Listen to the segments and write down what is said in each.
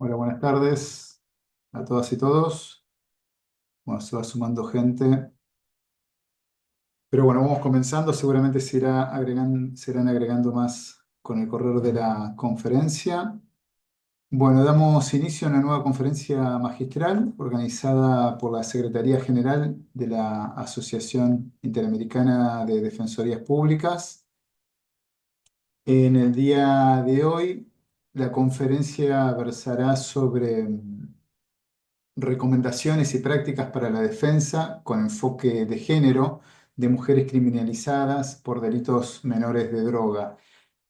Hola, buenas tardes a todas y todos. Bueno, se va sumando gente, pero bueno, vamos comenzando. Seguramente se irán agregando más con el correr de la conferencia. Bueno, damos inicio a una nueva conferencia magistral organizada por la Secretaría General de la Asociación Interamericana de Defensorías Públicas. En el día de hoy, la conferencia versará sobre recomendaciones y prácticas para la defensa con enfoque de género de mujeres criminalizadas por delitos menores de droga.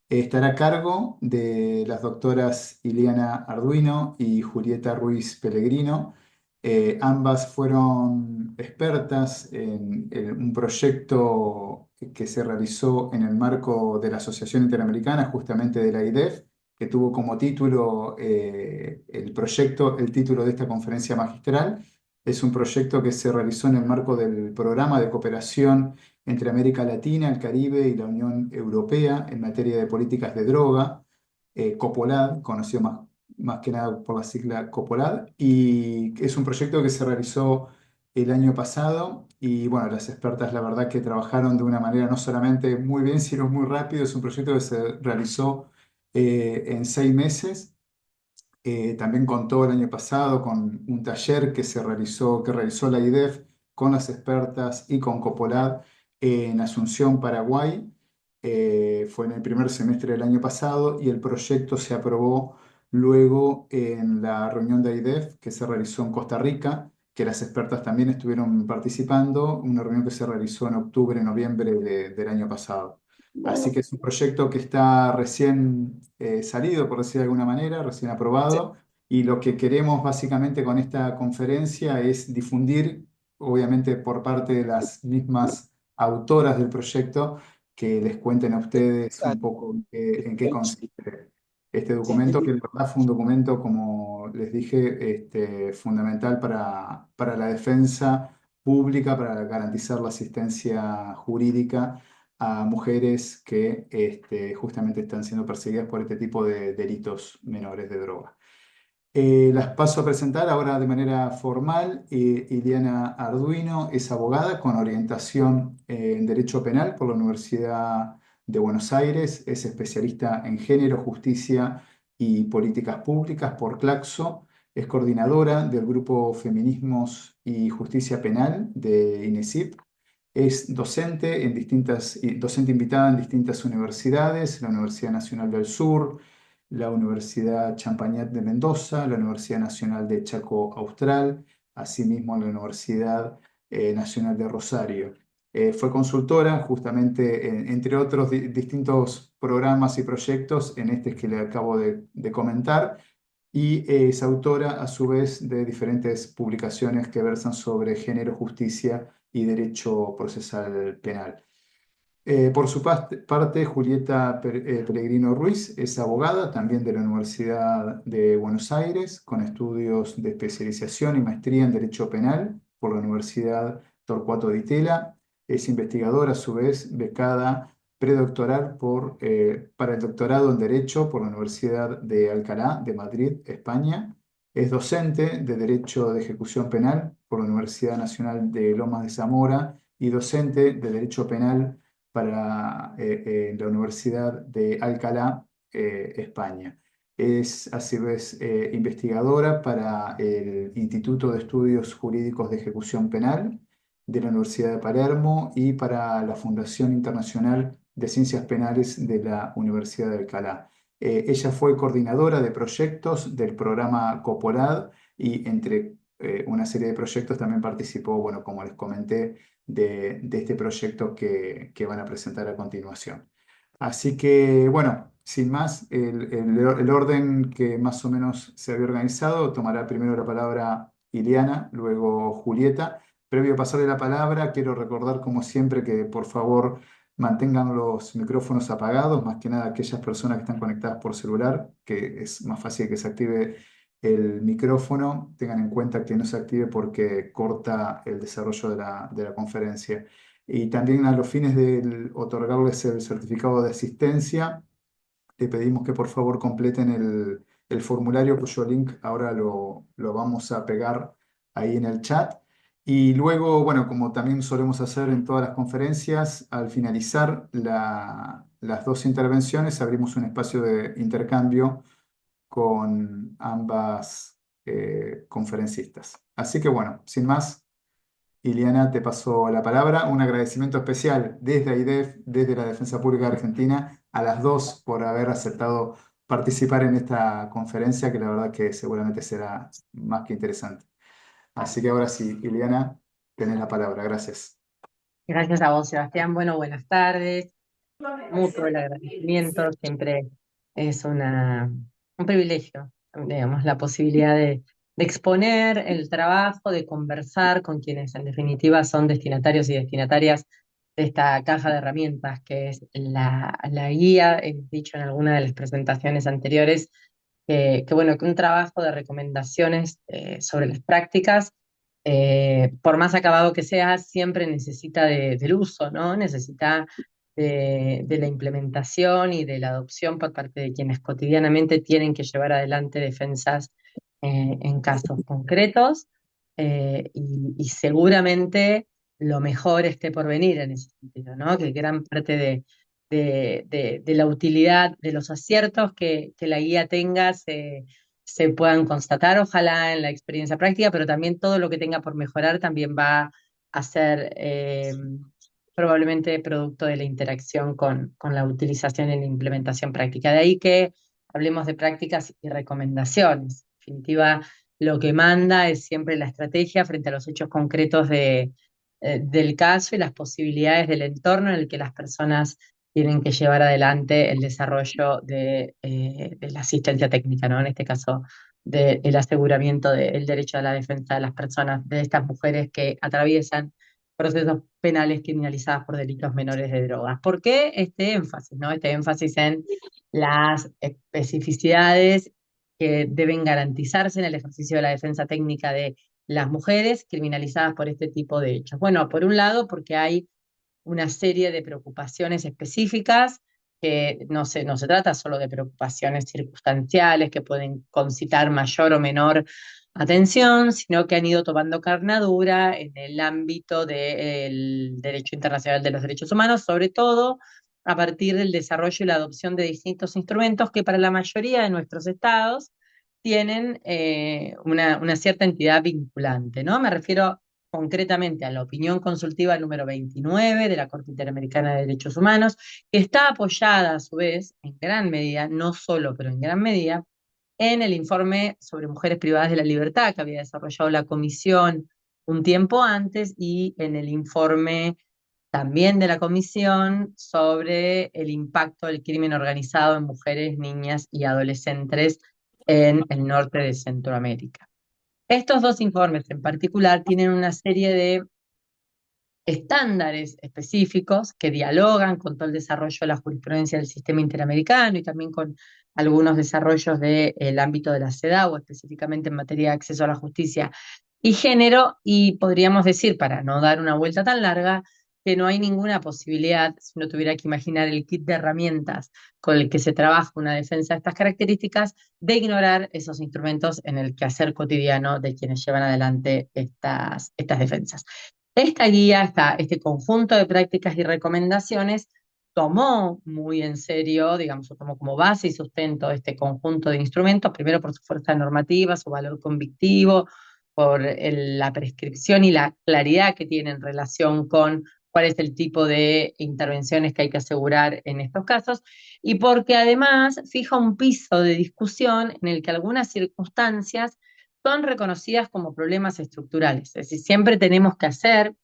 Estará a cargo de las doctoras Ileana Arduino y Julieta Ruiz Pellegrino. Ambas fueron expertas en un proyecto que se realizó en el marco de la Asociación Interamericana, justamente de la IDEF, que tuvo como título el proyecto, el título de esta conferencia magistral. Es un proyecto que se realizó en el marco del programa de cooperación entre América Latina, el Caribe y la Unión Europea en materia de políticas de droga, COPOLAD, conocido más que nada por la sigla COPOLAD, y es un proyecto que se realizó el año pasado y bueno, las expertas la verdad que trabajaron de una manera no solamente muy bien, sino muy rápido. Es un proyecto que se realizó en 6 meses. También contó el año pasado con un taller que realizó la IDEF con las expertas y con Copolad en Asunción, Paraguay. Fue en el primer semestre del año pasado y el proyecto se aprobó luego en la reunión de IDEF que se realizó en Costa Rica, que las expertas también estuvieron participando, una reunión que se realizó en octubre, noviembre del año pasado. Así que es un proyecto que está recién salido, por decir de alguna manera, recién Sí, aprobado, y lo que queremos básicamente con esta conferencia es difundir, obviamente por parte de las mismas autoras del proyecto, que les cuenten a ustedes un exacto. poco en qué consiste este documento, que de verdad fue un documento, como les dije, fundamental para la defensa pública, para garantizar la asistencia jurídica a mujeres que justamente están siendo perseguidas por este tipo de delitos menores de droga. Las paso a presentar ahora de manera formal. Ileana Arduino es abogada con orientación en Derecho Penal por la Universidad de Buenos Aires, es especialista en género, justicia y políticas públicas por Claxo, es coordinadora del grupo Feminismos y Justicia Penal de INESIP. Es docente invitada en distintas universidades, la Universidad Nacional del Sur, la Universidad Champagnat de Mendoza, la Universidad Nacional de Chaco Austral, asimismo la Universidad Nacional de Rosario. Fue consultora justamente, entre otros distintos programas y proyectos, en este que le acabo de comentar, y es autora a su vez de diferentes publicaciones que versan sobre género, justicia y derecho procesal penal. Por su parte, Julieta Pellegrino Ruiz es abogada también de la Universidad de Buenos Aires, con estudios de especialización y maestría en Derecho Penal por la Universidad Torcuato Di Tella. Es investigadora, a su vez, becada predoctoral para el doctorado en Derecho por la Universidad de Alcalá de Madrid, España. Es docente de Derecho de Ejecución Penal por la Universidad Nacional de Lomas de Zamora y docente de Derecho Penal para la Universidad de Alcalá, España. Es a su vez investigadora para el Instituto de Estudios Jurídicos de Ejecución Penal de la Universidad de Palermo y para la Fundación Internacional de Ciencias Penales de la Universidad de Alcalá. Ella fue coordinadora de proyectos del programa COPOLAD y entre una serie de proyectos también participó, bueno, como les comenté, de este proyecto que van a presentar a continuación. Así que, bueno, sin más, el orden que más o menos se había organizado, tomará primero la palabra Ileana, luego Julieta. Previo a pasarle la palabra, quiero recordar, como siempre, que por favor mantengan los micrófonos apagados, más que nada aquellas personas que están conectadas por celular, que es más fácil que se active el micrófono. Tengan en cuenta que no se active porque corta el desarrollo de la conferencia. Y también a los fines de otorgarles el certificado de asistencia, le pedimos que por favor completen el formulario cuyo link ahora lo vamos a pegar ahí en el chat. Y luego, bueno, como también solemos hacer en todas las conferencias, al finalizar las dos intervenciones, abrimos un espacio de intercambio con ambas conferencistas. Así que bueno, sin más, Iliana, te paso la palabra. Un agradecimiento especial desde AIDEF, desde la Defensa Pública Argentina, a las dos por haber aceptado participar en esta conferencia, que la verdad que seguramente será más que interesante. Así que ahora sí, Iliana, tenés la palabra. Gracias. Gracias a vos, Sebastián. Bueno, buenas tardes. Mutuo el agradecimiento. Siempre es un privilegio, digamos, la posibilidad de exponer el trabajo, de conversar con quienes en definitiva son destinatarios y destinatarias de esta caja de herramientas que es la guía. He dicho en alguna de las presentaciones anteriores bueno, que un trabajo de recomendaciones sobre las prácticas, por más acabado que sea, siempre necesita del uso, ¿no? Necesita de la implementación y de la adopción por parte de quienes cotidianamente tienen que llevar adelante defensas en casos concretos, y seguramente lo mejor esté por venir en ese sentido, ¿no? Que gran parte de la utilidad, de los aciertos que la guía tenga se puedan constatar, ojalá en la experiencia práctica, pero también todo lo que tenga por mejorar también va a ser probablemente producto de la interacción con la utilización y la implementación práctica. De ahí que hablemos de prácticas y recomendaciones. En definitiva, lo que manda es siempre la estrategia frente a los hechos concretos del caso y las posibilidades del entorno en el que las personas tienen que llevar adelante el desarrollo de la asistencia técnica, ¿no? En este caso, del aseguramiento del derecho a la defensa de las personas, de estas mujeres que atraviesan procesos penales criminalizadas por delitos menores de drogas. ¿Por qué este énfasis, no? Este énfasis en las especificidades que deben garantizarse en el ejercicio de la defensa técnica de las mujeres criminalizadas por este tipo de hechos. Bueno, por un lado, porque hay una serie de preocupaciones específicas, que no se trata solo de preocupaciones circunstanciales que pueden concitar mayor o menor atención, sino que han ido tomando carnadura en el ámbito del derecho internacional de los derechos humanos, sobre todo a partir del desarrollo y la adopción de distintos instrumentos que para la mayoría de nuestros estados tienen una cierta entidad vinculante, ¿no? Me refiero concretamente a la opinión consultiva número 29 de la Corte Interamericana de Derechos Humanos, que está apoyada a su vez, en gran medida, no solo, pero en gran medida, en el informe sobre mujeres privadas de la libertad que había desarrollado la comisión un tiempo antes y en el informe también de la comisión sobre el impacto del crimen organizado en mujeres, niñas y adolescentes en el norte de Centroamérica. Estos dos informes en particular tienen una serie de estándares específicos que dialogan con todo el desarrollo de la jurisprudencia del sistema interamericano y también con algunos desarrollos del ámbito de la CEDAW, específicamente en materia de acceso a la justicia y género, y podríamos decir, para no dar una vuelta tan larga, que no hay ninguna posibilidad, si uno tuviera que imaginar el kit de herramientas con el que se trabaja una defensa de estas características, de ignorar esos instrumentos en el quehacer cotidiano de quienes llevan adelante estas defensas. Esta guía, este conjunto de prácticas y recomendaciones, tomó muy en serio, digamos, o tomó como base y sustento este conjunto de instrumentos, primero por su fuerza normativa, su valor convictivo, por la prescripción y la claridad que tiene en relación con cuál es el tipo de intervenciones que hay que asegurar en estos casos, y porque además fija un piso de discusión en el que algunas circunstancias son reconocidas como problemas estructurales. Es decir, siempre tenemos que hacer,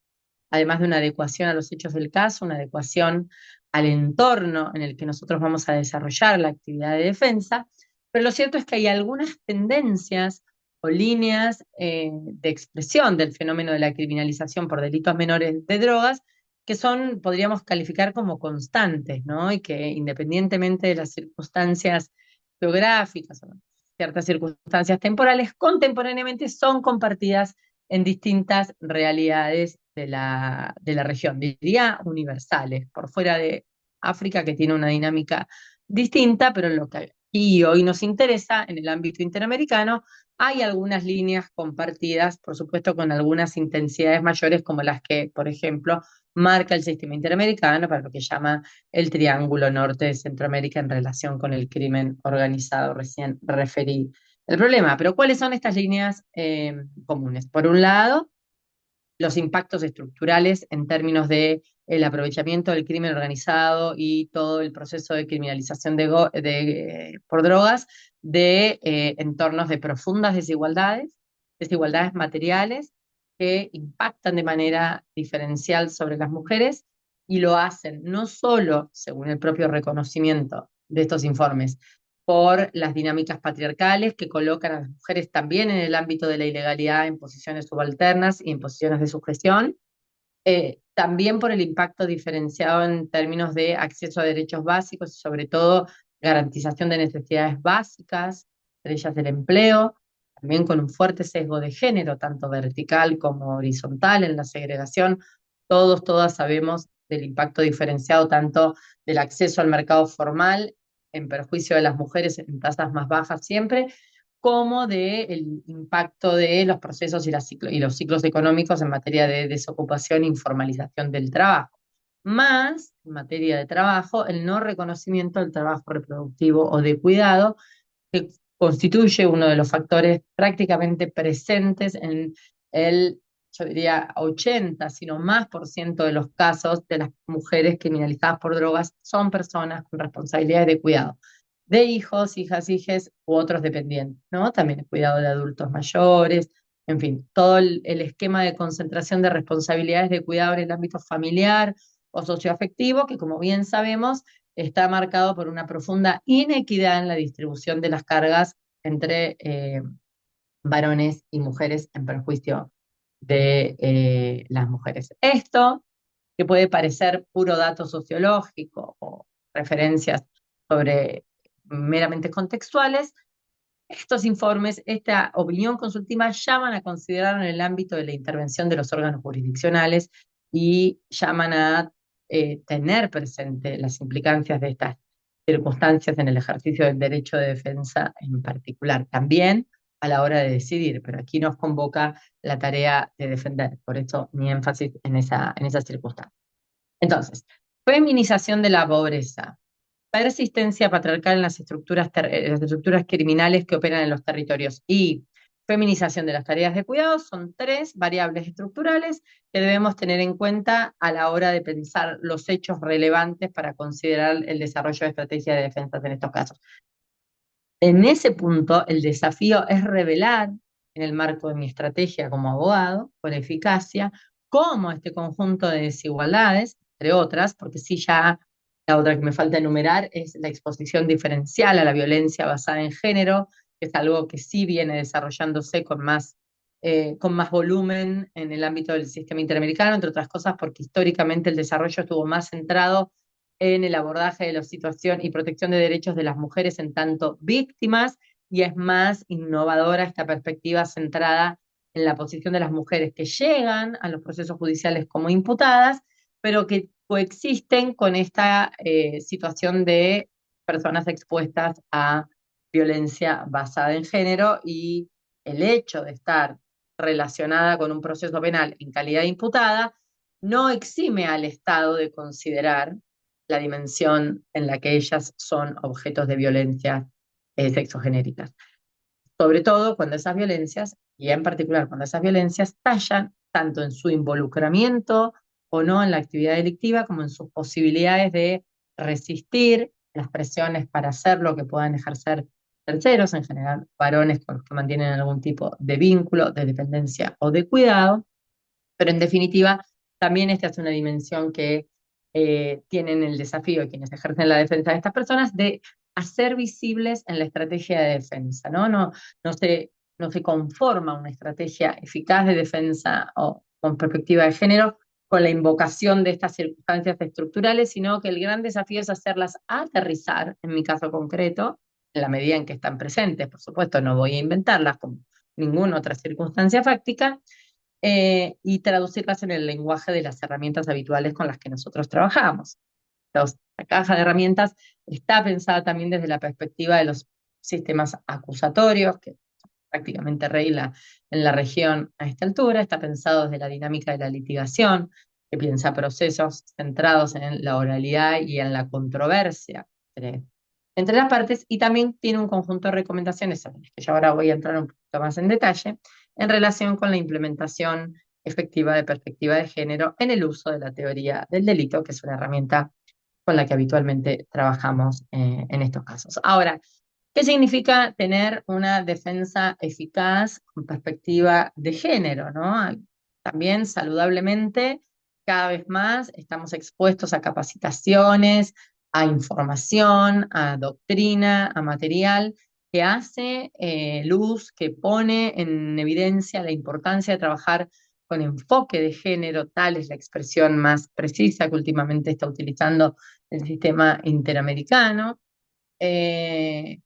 además de una adecuación a los hechos del caso, una adecuación al entorno en el que nosotros vamos a desarrollar la actividad de defensa, pero lo cierto es que hay algunas tendencias o líneas de expresión del fenómeno de la criminalización por delitos menores de drogas que son, podríamos calificar como constantes, ¿no? Y que independientemente de las circunstancias geográficas o ciertas circunstancias temporales, contemporáneamente son compartidas en distintas realidades de la región, diría universales, por fuera de África, que tiene una dinámica distinta, pero en lo que Y hoy nos interesa, en el ámbito interamericano, hay algunas líneas compartidas, por supuesto, con algunas intensidades mayores, como las que, por ejemplo, marca el sistema interamericano para lo que llama el Triángulo Norte de Centroamérica en relación con el crimen organizado recién referí el problema. Pero ¿cuáles son estas líneas comunes? Por un lado, los impactos estructurales en términos de el aprovechamiento del crimen organizado y todo el proceso de criminalización por drogas de entornos de profundas desigualdades, desigualdades materiales que impactan de manera diferencial sobre las mujeres y lo hacen no solo, según el propio reconocimiento de estos informes, por las dinámicas patriarcales que colocan a las mujeres también en el ámbito de la ilegalidad en posiciones subalternas y en posiciones de sujeción, también por el impacto diferenciado en términos de acceso a derechos básicos y sobre todo garantización de necesidades básicas, entre ellas del empleo, también con un fuerte sesgo de género, tanto vertical como horizontal en la segregación. Todos, todas sabemos del impacto diferenciado tanto del acceso al mercado formal en perjuicio de las mujeres en tasas más bajas siempre, como del impacto de los procesos y los ciclos económicos en materia de desocupación e informalización del trabajo. Más, en materia de trabajo, el no reconocimiento del trabajo reproductivo o de cuidado, que constituye uno de los factores prácticamente presentes en el, yo diría, 80, sino más por ciento de los casos de las mujeres criminalizadas por drogas son personas con responsabilidades de cuidado de hijos, hijas, hijes u otros dependientes, ¿no? También el cuidado de adultos mayores, en fin, todo el esquema de concentración de responsabilidades de cuidado en el ámbito familiar o socioafectivo, que como bien sabemos, está marcado por una profunda inequidad en la distribución de las cargas entre varones y mujeres en perjuicio de las mujeres. Esto, que puede parecer puro dato sociológico o referencias sobre meramente contextuales, estos informes, esta opinión consultiva, llaman a considerar en el ámbito de la intervención de los órganos jurisdiccionales y llaman a tener presente las implicancias de estas circunstancias en el ejercicio del derecho de defensa en particular, también a la hora de decidir, pero aquí nos convoca la tarea de defender, por eso mi énfasis en esa circunstancia. Entonces, feminización de la pobreza, persistencia patriarcal en las estructuras criminales que operan en los territorios y feminización de las tareas de cuidado son tres variables estructurales que debemos tener en cuenta a la hora de pensar los hechos relevantes para considerar el desarrollo de estrategias de defensa en estos casos. En ese punto, el desafío es revelar, en el marco de mi estrategia como abogado, con eficacia, cómo este conjunto de desigualdades, entre otras, porque sí ya la otra que me falta enumerar es la exposición diferencial a la violencia basada en género, que es algo que sí viene desarrollándose con más volumen en el ámbito del sistema interamericano, entre otras cosas porque históricamente el desarrollo estuvo más centrado en el abordaje de la situación y protección de derechos de las mujeres en tanto víctimas, y es más innovadora esta perspectiva centrada en la posición de las mujeres que llegan a los procesos judiciales como imputadas, pero que coexisten con esta situación de personas expuestas a violencia basada en género y el hecho de estar relacionada con un proceso penal en calidad de imputada no exime al Estado de considerar la dimensión en la que ellas son objetos de violencia sexogenéricas. Sobre todo cuando esas violencias, y en particular cuando esas violencias tallan tanto en su involucramiento o no en la actividad delictiva, como en sus posibilidades de resistir las presiones para hacer lo que puedan ejercer terceros, en general varones con los que mantienen algún tipo de vínculo, de dependencia o de cuidado, pero en definitiva, también esta es una dimensión que tienen el desafío de quienes ejercen la defensa de estas personas de hacer visibles en la estrategia de defensa, ¿no? No se conforma una estrategia eficaz de defensa o con perspectiva de género con la invocación de estas circunstancias estructurales, sino que el gran desafío es hacerlas aterrizar, en mi caso concreto, en la medida en que están presentes, por supuesto, no voy a inventarlas como ninguna otra circunstancia fáctica, y traducirlas en el lenguaje de las herramientas habituales con las que nosotros trabajamos. Los La caja de herramientas está pensada también desde la perspectiva de los sistemas acusatorios, que prácticamente regla en la región a esta altura, está pensado desde la dinámica de la litigación, que piensa procesos centrados en la oralidad y en la controversia entre, entre las partes, y también tiene un conjunto de recomendaciones, sobre las que yo ahora voy a entrar un poquito más en detalle, en relación con la implementación efectiva de perspectiva de género en el uso de la teoría del delito, que es una herramienta con la que habitualmente trabajamos en estos casos. Ahora, ¿qué significa tener una defensa eficaz con perspectiva de género, ¿no? También saludablemente, cada vez más estamos expuestos a capacitaciones, a información, a doctrina, a material que hace luz, que pone en evidencia la importancia de trabajar con enfoque de género, tal es la expresión más precisa que últimamente está utilizando el sistema interamericano. Eh,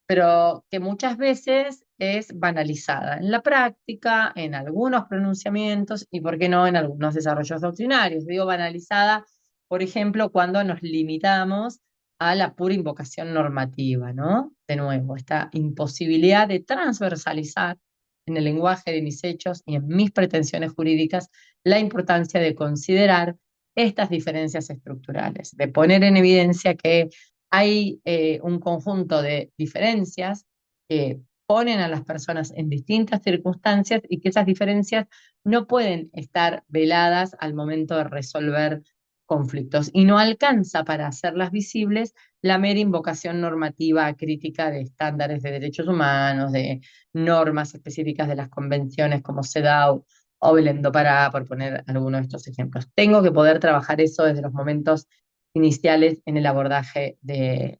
pero que muchas veces es banalizada en la práctica, en algunos pronunciamientos y, ¿por qué no?, en algunos desarrollos doctrinarios. Digo banalizada, por ejemplo, cuando nos limitamos a la pura invocación normativa, ¿no? De nuevo, esta imposibilidad de transversalizar en el lenguaje de mis hechos y en mis pretensiones jurídicas la importancia de considerar estas diferencias estructurales, de poner en evidencia que hay un conjunto de diferencias que ponen a las personas en distintas circunstancias y que esas diferencias no pueden estar veladas al momento de resolver conflictos. Y no alcanza para hacerlas visibles la mera invocación normativa crítica de estándares de derechos humanos, de normas específicas de las convenciones como CEDAW o Belém do Pará, por poner algunos de estos ejemplos. Tengo que poder trabajar eso desde los momentos iniciales en el abordaje de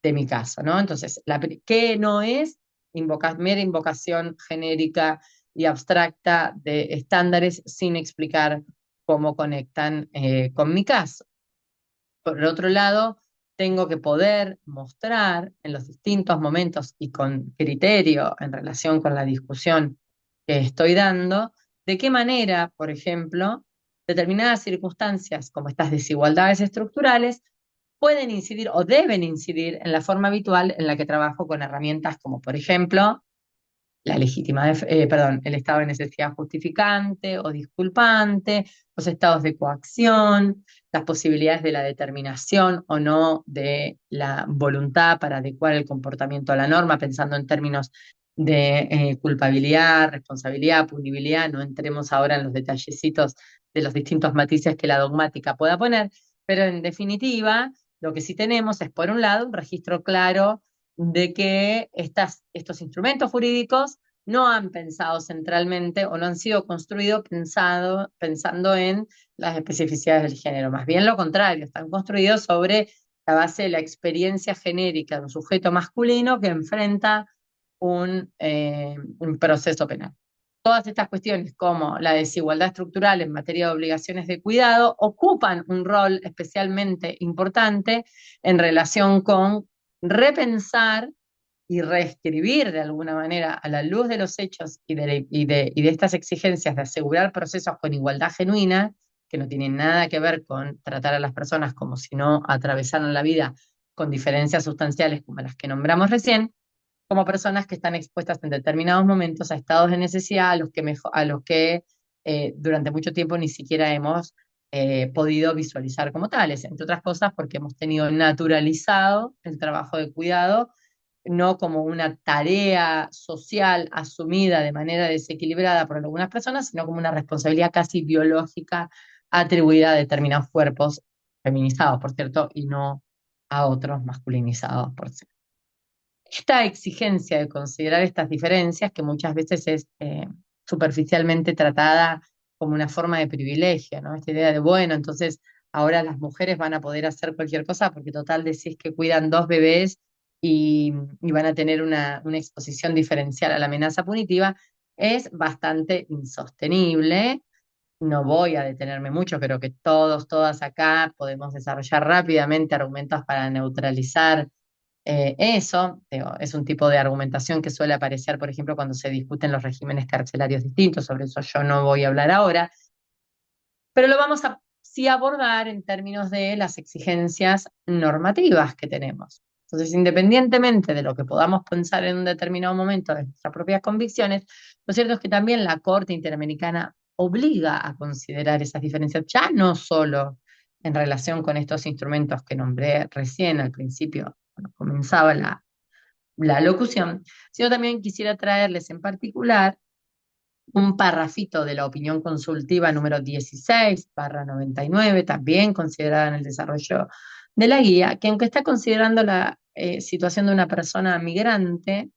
mi caso, ¿no? Entonces, ¿qué no es mera invocación genérica y abstracta de estándares sin explicar cómo conectan con mi caso? Por el otro lado, tengo que poder mostrar en los distintos momentos y con criterio en relación con la discusión que estoy dando, de qué manera, por ejemplo, determinadas circunstancias como estas desigualdades estructurales pueden incidir o deben incidir en la forma habitual en la que trabajo con herramientas como, por ejemplo, el estado de necesidad justificante o disculpante, los estados de coacción, las posibilidades de la determinación o no de la voluntad para adecuar el comportamiento a la norma, pensando en términos de culpabilidad, responsabilidad, punibilidad. No entremos ahora en los detallecitos de los distintos matices que la dogmática pueda poner, pero en definitiva, lo que sí tenemos es, por un lado, un registro claro de que estos instrumentos jurídicos no han pensado centralmente o no han sido construidos pensando en las especificidades del género. Más bien lo contrario, están construidos sobre la base de la experiencia genérica de un sujeto masculino que enfrenta un proceso penal. Todas estas cuestiones, como la desigualdad estructural en materia de obligaciones de cuidado, ocupan un rol especialmente importante en relación con repensar y reescribir de alguna manera a la luz de los hechos y de estas exigencias de asegurar procesos con igualdad genuina, que no tienen nada que ver con tratar a las personas como si no atravesaran la vida con diferencias sustanciales como las que nombramos recién, como personas que están expuestas en determinados momentos a estados de necesidad a los que durante mucho tiempo ni siquiera hemos podido visualizar como tales, entre otras cosas porque hemos tenido naturalizado el trabajo de cuidado no como una tarea social asumida de manera desequilibrada por algunas personas, sino como una responsabilidad casi biológica atribuida a determinados cuerpos feminizados, por cierto, y no a otros masculinizados, por cierto. Esta exigencia de considerar estas diferencias, que muchas veces es superficialmente tratada como una forma de privilegio, ¿no? Esta idea de, bueno, entonces ahora las mujeres van a poder hacer cualquier cosa porque total decís que cuidan dos bebés y van a tener una exposición diferencial a la amenaza punitiva, es bastante insostenible. No voy a detenerme mucho, creo que todos, todas acá podemos desarrollar rápidamente argumentos para neutralizar eso. Digo, es un tipo de argumentación que suele aparecer, por ejemplo, cuando se discuten los regímenes carcelarios distintos, sobre eso yo no voy a hablar ahora, pero lo vamos a sí abordar en términos de las exigencias normativas que tenemos. Entonces, independientemente de lo que podamos pensar en un determinado momento de nuestras propias convicciones, lo cierto es que también la Corte Interamericana obliga a considerar esas diferencias, ya no solo en relación con estos instrumentos que nombré recién al principio, cuando comenzaba la locución, sino también quisiera traerles en particular un parrafito de la opinión consultiva número 16/99, también considerada en el desarrollo de la guía, que aunque está considerando la situación de una persona migrante,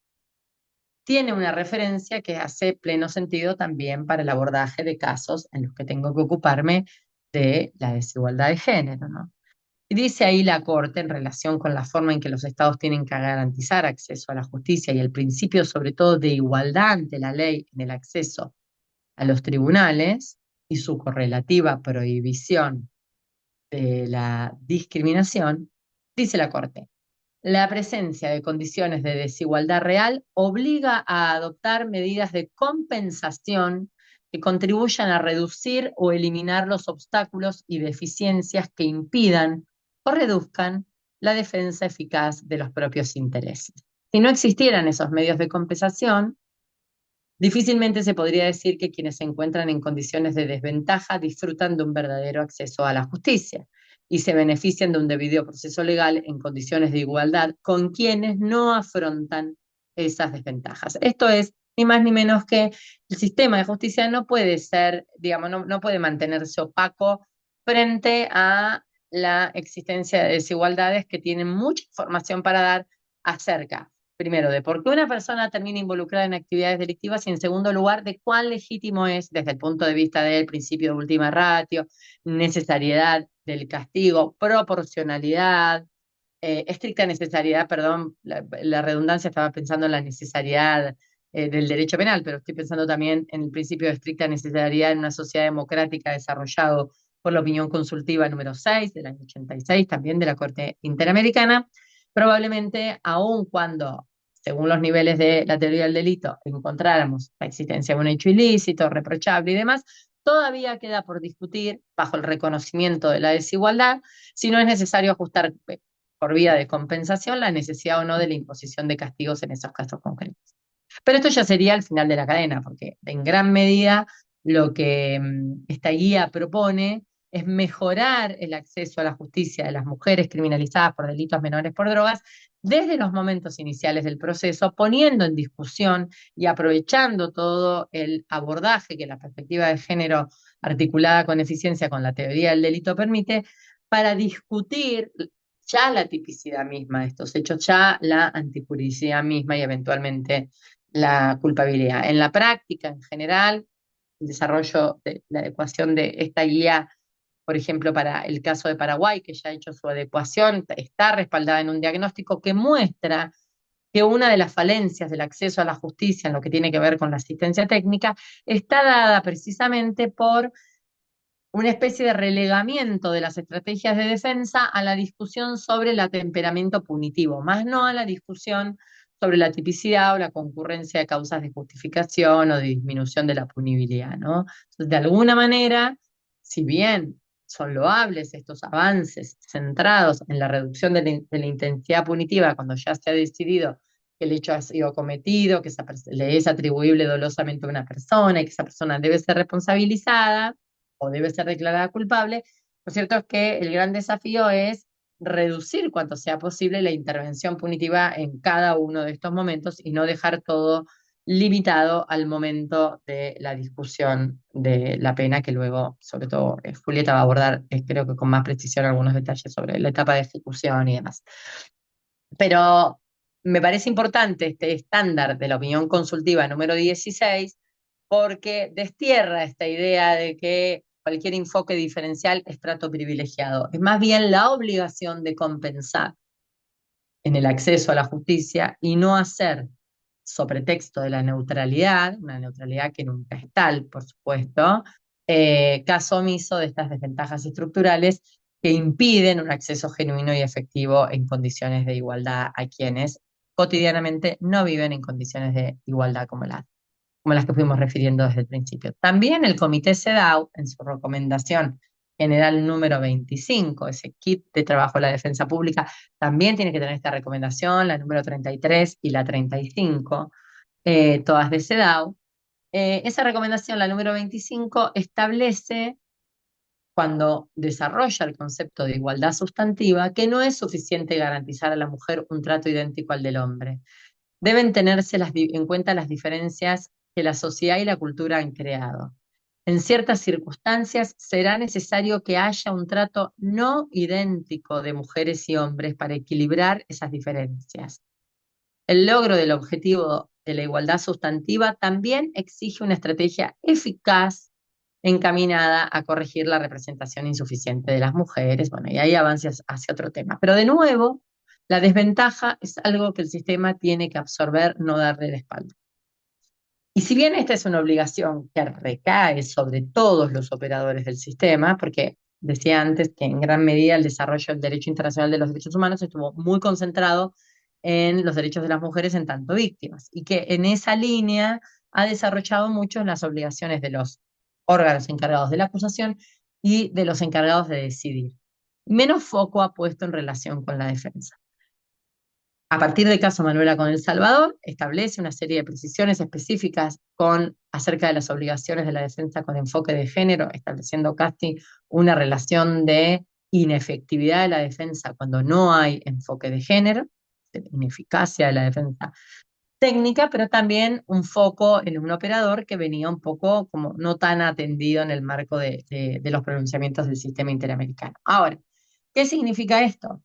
tiene una referencia que hace pleno sentido también para el abordaje de casos en los que tengo que ocuparme de la desigualdad de género, ¿no? Y dice ahí la Corte en relación con la forma en que los estados tienen que garantizar acceso a la justicia y el principio sobre todo de igualdad ante la ley en el acceso a los tribunales y su correlativa prohibición de la discriminación, dice la Corte. La presencia de condiciones de desigualdad real obliga a adoptar medidas de compensación que contribuyan a reducir o eliminar los obstáculos y deficiencias que impidan o reduzcan la defensa eficaz de los propios intereses. Si no existieran esos medios de compensación, difícilmente se podría decir que quienes se encuentran en condiciones de desventaja disfrutan de un verdadero acceso a la justicia y se benefician de un debido proceso legal en condiciones de igualdad con quienes no afrontan esas desventajas. Esto es ni más ni menos que el sistema de justicia no puede ser, digamos, no puede mantenerse opaco frente a la existencia de desigualdades que tienen mucha información para dar acerca, primero, de por qué una persona termina involucrada en actividades delictivas y, en segundo lugar, de cuán legítimo es, desde el punto de vista del principio de última ratio, necesariedad del castigo, proporcionalidad, estricta necesariedad, perdón, la redundancia, estaba pensando en la necesariedad del derecho penal, pero estoy pensando también en el principio de estricta necesariedad en una sociedad democrática desarrollado por la opinión consultiva número 6 del año 86, también de la Corte Interamericana. Probablemente, aun cuando, según los niveles de la teoría del delito, encontráramos la existencia de un hecho ilícito, reprochable y demás, todavía queda por discutir, bajo el reconocimiento de la desigualdad, si no es necesario ajustar por vía de compensación la necesidad o no de la imposición de castigos en esos casos concretos. Pero esto ya sería el final de la cadena, porque en gran medida lo que esta guía propone es mejorar el acceso a la justicia de las mujeres criminalizadas por delitos menores por drogas desde los momentos iniciales del proceso, poniendo en discusión y aprovechando todo el abordaje que la perspectiva de género articulada con eficiencia con la teoría del delito permite, para discutir ya la tipicidad misma de estos hechos, ya la antijuricidad misma y eventualmente la culpabilidad. En la práctica, en general, el desarrollo de la adecuación de esta guía, por ejemplo, para el caso de Paraguay, que ya ha hecho su adecuación, está respaldada en un diagnóstico que muestra que una de las falencias del acceso a la justicia en lo que tiene que ver con la asistencia técnica está dada precisamente por una especie de relegamiento de las estrategias de defensa a la discusión sobre el temperamento punitivo, más no a la discusión sobre la tipicidad o la concurrencia de causas de justificación o de disminución de la punibilidad, ¿no? Entonces, de alguna manera, si bien son loables estos avances centrados en la reducción de la intensidad punitiva cuando ya se ha decidido que el hecho ha sido cometido, que le es atribuible dolosamente a una persona y que esa persona debe ser responsabilizada, o debe ser declarada culpable, lo cierto es que el gran desafío es reducir cuanto sea posible la intervención punitiva en cada uno de estos momentos y no dejar todo limitado al momento de la discusión de la pena, que luego, sobre todo, Julieta va a abordar, creo que con más precisión, algunos detalles sobre la etapa de ejecución y demás. Pero me parece importante este estándar de la opinión consultiva número 16 porque destierra esta idea de que cualquier enfoque diferencial es trato privilegiado. Es más bien la obligación de compensar en el acceso a la justicia y no hacer, sobre texto de la neutralidad, una neutralidad que nunca es tal, por supuesto, caso omiso de estas desventajas estructurales que impiden un acceso genuino y efectivo en condiciones de igualdad a quienes cotidianamente no viven en condiciones de igualdad como las que fuimos refiriendo desde el principio. También el Comité CEDAW, en su recomendación general número 25, ese kit de trabajo de la defensa pública, también tiene que tener esta recomendación, la número 33 y la 35, todas de CEDAW. Esa recomendación, la número 25, establece, cuando desarrolla el concepto de igualdad sustantiva, que no es suficiente garantizar a la mujer un trato idéntico al del hombre. Deben tenerse en cuenta las diferencias que la sociedad y la cultura han creado. En ciertas circunstancias será necesario que haya un trato no idéntico de mujeres y hombres para equilibrar esas diferencias. El logro del objetivo de la igualdad sustantiva también exige una estrategia eficaz encaminada a corregir la representación insuficiente de las mujeres. Bueno, y ahí avanzas hacia otro tema. Pero de nuevo, la desventaja es algo que el sistema tiene que absorber, no darle la espalda. Y si bien esta es una obligación que recae sobre todos los operadores del sistema, porque decía antes que en gran medida el desarrollo del derecho internacional de los derechos humanos estuvo muy concentrado en los derechos de las mujeres en tanto víctimas, y que en esa línea ha desarrollado mucho las obligaciones de los órganos encargados de la acusación y de los encargados de decidir. Menos foco ha puesto en relación con la defensa. A partir del caso Manuela con El Salvador, establece una serie de precisiones específicas acerca de las obligaciones de la defensa con enfoque de género, estableciendo casi una relación de inefectividad de la defensa cuando no hay enfoque de género, de ineficacia de la defensa técnica, pero también un foco en un operador que venía un poco como no tan atendido en el marco de los pronunciamientos del sistema interamericano. Ahora, ¿qué significa esto?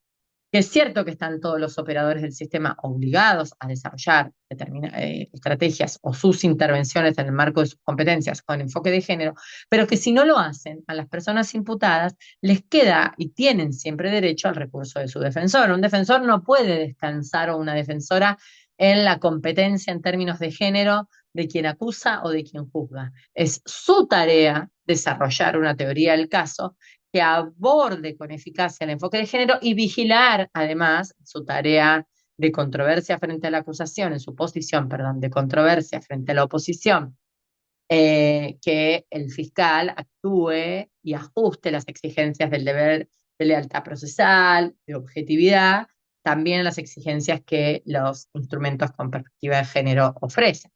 Que es cierto que están todos los operadores del sistema obligados a desarrollar estrategias o sus intervenciones en el marco de sus competencias con enfoque de género, pero que si no lo hacen, a las personas imputadas les queda y tienen siempre derecho al recurso de su defensor. Un defensor no puede descansar, o una defensora, en la competencia en términos de género de quien acusa o de quien juzga. Es su tarea desarrollar una teoría del caso que aborde con eficacia el enfoque de género y vigilar, además, su tarea de controversia frente a la acusación, en su posición, perdón, de controversia frente a la oposición, que el fiscal actúe y ajuste las exigencias del deber de lealtad procesal, de objetividad, también las exigencias que los instrumentos con perspectiva de género ofrecen.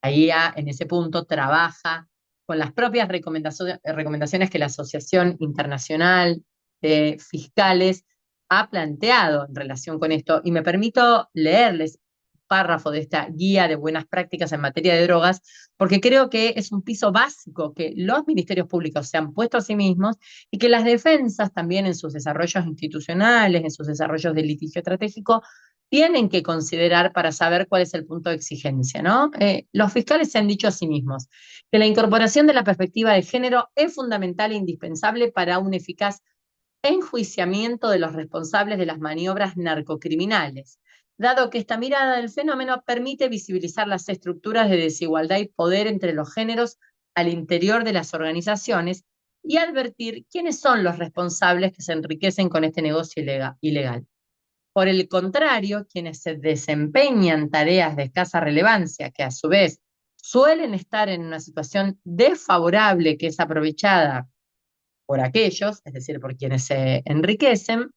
Ahí en ese punto trabaja con las propias recomendaciones que la Asociación Internacional de Fiscales ha planteado en relación con esto. Y me permito leerles un párrafo de esta guía de buenas prácticas en materia de drogas, porque creo que es un piso básico que los ministerios públicos se han puesto a sí mismos y que las defensas también en sus desarrollos institucionales, en sus desarrollos de litigio estratégico, tienen que considerar para saber cuál es el punto de exigencia, ¿no? Los fiscales se han dicho a sí mismos que la incorporación de la perspectiva de género es fundamental e indispensable para un eficaz enjuiciamiento de los responsables de las maniobras narcocriminales, dado que esta mirada del fenómeno permite visibilizar las estructuras de desigualdad y poder entre los géneros al interior de las organizaciones y advertir quiénes son los responsables que se enriquecen con este negocio ilegal. Por el contrario, quienes se desempeñan tareas de escasa relevancia, que a su vez suelen estar en una situación desfavorable que es aprovechada por aquellos, es decir, por quienes se enriquecen,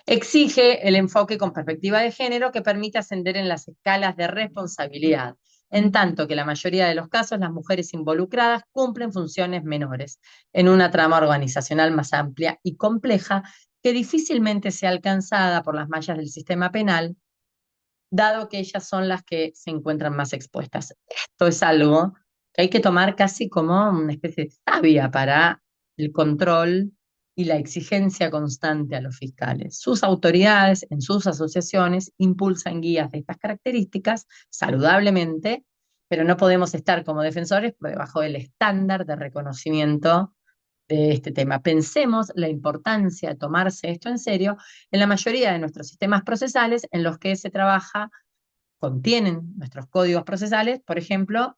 exige el enfoque con perspectiva de género que permite ascender en las escalas de responsabilidad, en tanto que en la mayoría de los casos las mujeres involucradas cumplen funciones menores en una trama organizacional más amplia y compleja que difícilmente sea alcanzada por las mallas del sistema penal, dado que ellas son las que se encuentran más expuestas. Esto es algo que hay que tomar casi como una especie de savia para el control y la exigencia constante a los fiscales. Sus autoridades, en sus asociaciones, impulsan guías de estas características saludablemente, pero no podemos estar como defensores por debajo del estándar de reconocimiento de este tema. Pensemos la importancia de tomarse esto en serio en la mayoría de nuestros sistemas procesales en los que se trabaja, contienen nuestros códigos procesales, por ejemplo,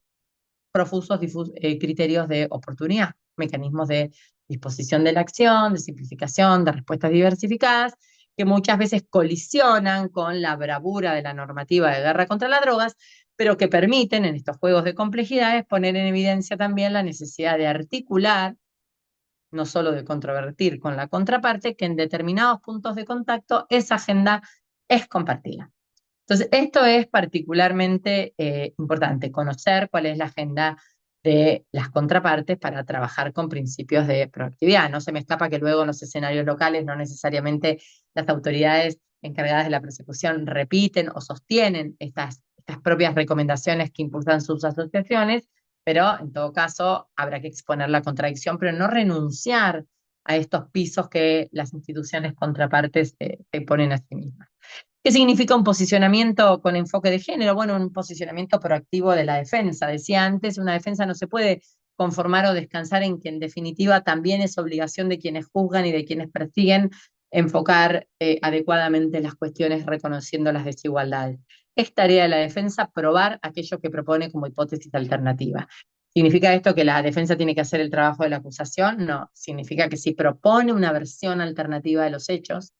profusos criterios de oportunidad, mecanismos de disposición de la acción, de simplificación, de respuestas diversificadas, que muchas veces colisionan con la bravura de la normativa de guerra contra las drogas, pero que permiten en estos juegos de complejidades poner en evidencia también la necesidad de articular no solo de controvertir con la contraparte, que en determinados puntos de contacto esa agenda es compartida. Entonces, esto es particularmente importante, conocer cuál es la agenda de las contrapartes para trabajar con principios de proactividad. No se me escapa que luego en los escenarios locales no necesariamente las autoridades encargadas de la persecución repiten o sostienen estas propias recomendaciones que impulsan sus asociaciones, pero en todo caso habrá que exponer la contradicción, pero no renunciar a estos pisos que las instituciones contrapartes se ponen a sí mismas. ¿Qué significa un posicionamiento con enfoque de género? Bueno, un posicionamiento proactivo de la defensa. Decía antes, una defensa no se puede conformar o descansar en que en definitiva también es obligación de quienes juzgan y de quienes persiguen enfocar adecuadamente las cuestiones reconociendo las desigualdades. Es tarea de la defensa probar aquello que propone como hipótesis alternativa. ¿Significa esto que la defensa tiene que hacer el trabajo de la acusación? No, significa que si propone una versión alternativa de los hechos,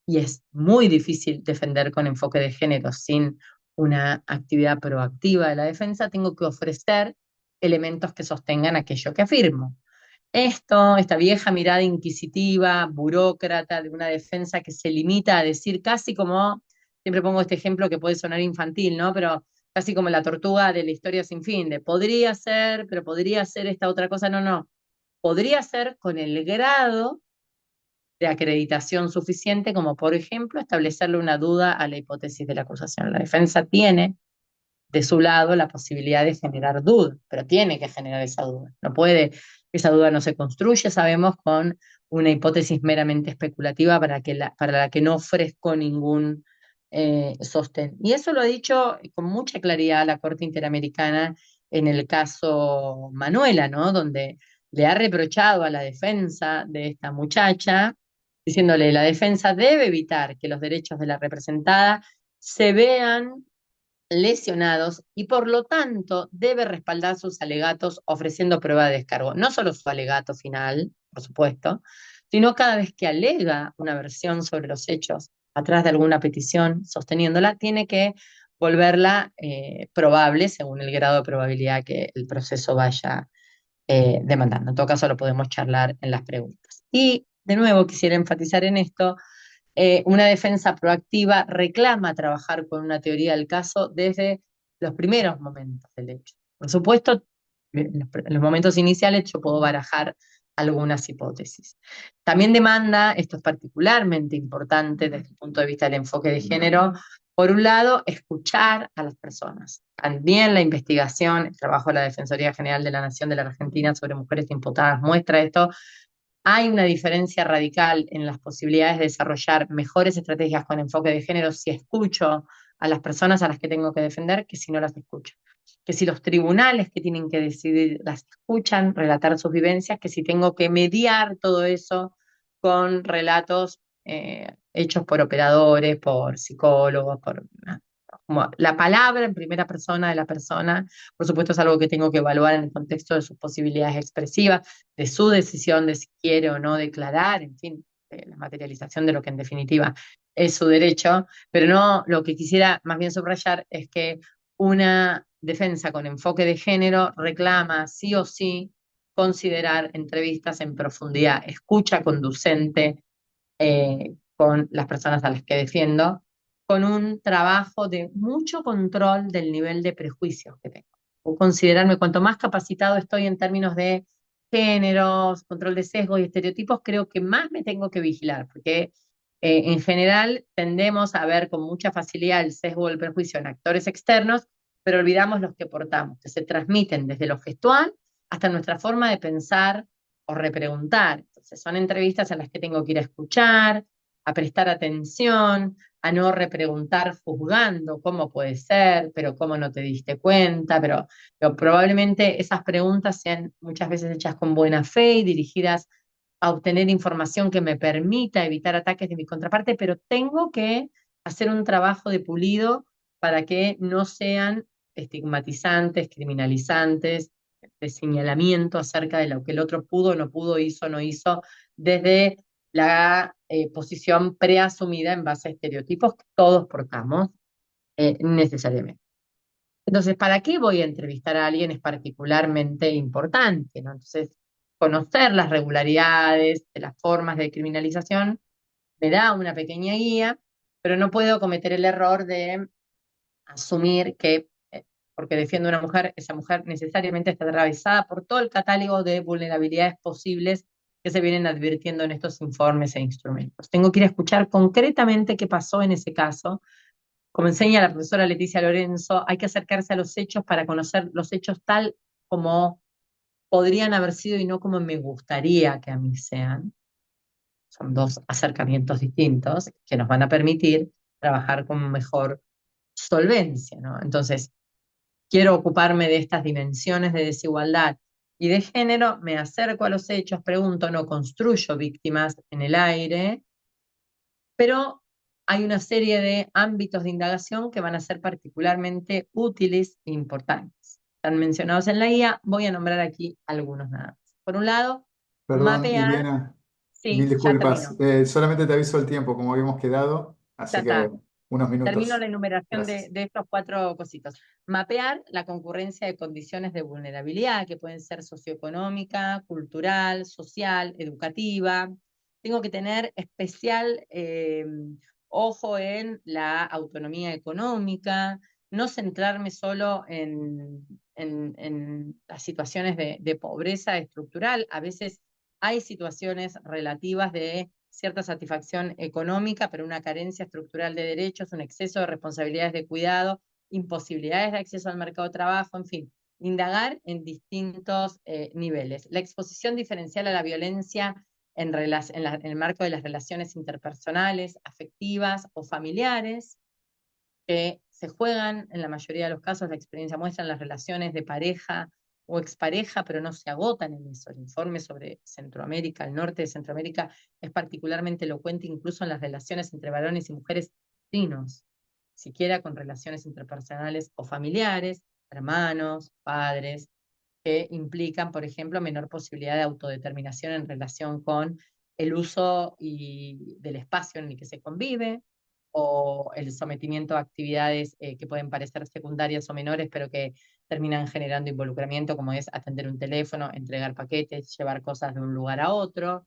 y es muy difícil defender con enfoque de género sin una actividad proactiva de la defensa, tengo que ofrecer elementos que sostengan aquello que afirmo. Esta vieja mirada inquisitiva, burócrata de una defensa que se limita a decir casi como, siempre pongo este ejemplo que puede sonar infantil, ¿no? Pero casi como la tortuga de la historia sin fin, de podría ser, pero podría ser esta otra cosa, no, no. Podría ser con el grado de acreditación suficiente como, por ejemplo, establecerle una duda a la hipótesis de la acusación. La defensa tiene de su lado la posibilidad de generar duda, pero tiene que generar esa duda. No puede, esa duda no se construye, sabemos, con una hipótesis meramente especulativa para la que no ofrezco ningún sostén. Y eso lo ha dicho con mucha claridad la Corte Interamericana en el caso Manuela, ¿no? Donde le ha reprochado a la defensa de esta muchacha, diciéndole, la defensa debe evitar que los derechos de la representada se vean lesionados y por lo tanto debe respaldar sus alegatos ofreciendo prueba de descargo. No solo su alegato final, por supuesto, sino cada vez que alega una versión sobre los hechos atrás de alguna petición sosteniéndola, tiene que volverla probable según el grado de probabilidad que el proceso vaya demandando. En todo caso, lo podemos charlar en las preguntas. Y de nuevo quisiera enfatizar en esto una defensa proactiva reclama trabajar con una teoría del caso desde los primeros momentos del hecho. Por supuesto, en los momentos iniciales yo puedo barajar algunas hipótesis. También demanda, esto es particularmente importante desde el punto de vista del enfoque de género, por un lado, escuchar a las personas. También la investigación, el trabajo de la Defensoría General de la Nación de la Argentina sobre mujeres imputadas muestra esto, hay una diferencia radical en las posibilidades de desarrollar mejores estrategias con enfoque de género si escucho a las personas a las que tengo que defender que si no las escucho. Que si los tribunales que tienen que decidir las escuchan, relatar sus vivencias, que si tengo que mediar todo eso con relatos hechos por operadores, por psicólogos, como la palabra en primera persona de la persona, por supuesto es algo que tengo que evaluar en el contexto de sus posibilidades expresivas, de su decisión de si quiere o no declarar, en fin, la materialización de lo que en definitiva es su derecho, pero no, lo que quisiera más bien subrayar es que una defensa con enfoque de género reclama sí o sí considerar entrevistas en profundidad, escucha conducente con las personas a las que defiendo, con un trabajo de mucho control del nivel de prejuicios que tengo. O considerarme, cuanto más capacitado estoy en términos de géneros, control de sesgos y estereotipos, creo que más me tengo que vigilar, porque en general tendemos a ver con mucha facilidad el sesgo o el prejuicio en actores externos, pero olvidamos los que portamos, que se transmiten desde lo gestual hasta nuestra forma de pensar o repreguntar. Entonces, son entrevistas en las que tengo que ir a escuchar, a prestar atención, a no repreguntar juzgando cómo puede ser, pero cómo no te diste cuenta, pero probablemente esas preguntas sean muchas veces hechas con buena fe y dirigidas a obtener información que me permita evitar ataques de mi contraparte, pero tengo que hacer un trabajo de pulido para que no sean estigmatizantes, criminalizantes, de señalamiento acerca de lo que el otro pudo, no pudo, hizo, no hizo, desde la posición preasumida en base a estereotipos que todos portamos necesariamente. Entonces, ¿para qué voy a entrevistar a alguien? Es particularmente importante, ¿no? Entonces, conocer las regularidades de las formas de criminalización me da una pequeña guía, pero no puedo cometer el error de asumir que porque defiendo a una mujer, esa mujer necesariamente está atravesada por todo el catálogo de vulnerabilidades posibles que se vienen advirtiendo en estos informes e instrumentos. Tengo que ir a escuchar concretamente qué pasó en ese caso. Como enseña la profesora Leticia Lorenzo, hay que acercarse a los hechos para conocer los hechos tal como podrían haber sido y no como me gustaría que a mí sean. Son dos acercamientos distintos que nos van a permitir trabajar con mejor solvencia, ¿no? Entonces, quiero ocuparme de estas dimensiones de desigualdad y de género, me acerco a los hechos, pregunto, no construyo víctimas en el aire, pero hay una serie de ámbitos de indagación que van a ser particularmente útiles e importantes. Están mencionados en la guía, voy a nombrar aquí algunos nada más. Por un lado, Perdón, mapear, Iliana, mil sí, ya disculpas. terminó, Solamente te aviso el tiempo, como habíamos quedado, ya así que está. unos Termino minutos. la enumeración Gracias. de estos cuatro cositos. Mapear la concurrencia de condiciones de vulnerabilidad, que pueden ser socioeconómica, cultural, social, educativa. Tengo que tener especial ojo en la autonomía económica, no centrarme solo en las situaciones de pobreza estructural. A veces hay situaciones relativas de cierta satisfacción económica, pero una carencia estructural de derechos, un exceso de responsabilidades de cuidado, imposibilidades de acceso al mercado de trabajo, en fin, indagar en distintos niveles. La exposición diferencial a la violencia en el marco de las relaciones interpersonales, afectivas o familiares, que se juegan, en la mayoría de los casos, la experiencia muestra en las relaciones de pareja o expareja, pero no se agotan en eso. El informe sobre Centroamérica, el norte de Centroamérica, es particularmente elocuente incluso en las relaciones entre varones y mujeres latinos, siquiera con relaciones interpersonales o familiares, hermanos, padres, que implican, por ejemplo, menor posibilidad de autodeterminación en relación con el uso del espacio en el que se convive, o el sometimiento a actividades que pueden parecer secundarias o menores, pero que terminan generando involucramiento, como es atender un teléfono, entregar paquetes, llevar cosas de un lugar a otro.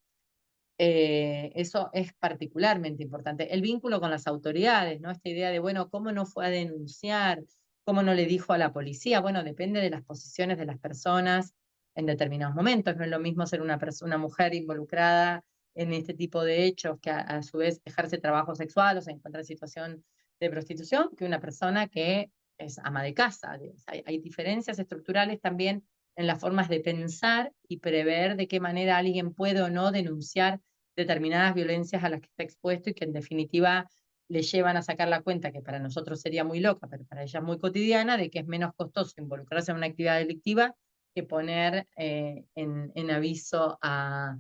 Eso es particularmente importante. El vínculo con las autoridades, ¿no? Esta idea de, bueno, ¿cómo no fue a denunciar? ¿Cómo no le dijo a la policía? Bueno, depende de las posiciones de las personas en determinados momentos. No es lo mismo ser una mujer involucrada en este tipo de hechos que a su vez ejerce trabajo sexual o se encuentra en situación de prostitución que una persona que es ama de casa. Hay diferencias estructurales también en las formas de pensar y prever de qué manera alguien puede o no denunciar determinadas violencias a las que está expuesto y que en definitiva le llevan a sacar la cuenta, que para nosotros sería muy loca, pero para ella es muy cotidiana, de que es menos costoso involucrarse en una actividad delictiva que poner en aviso a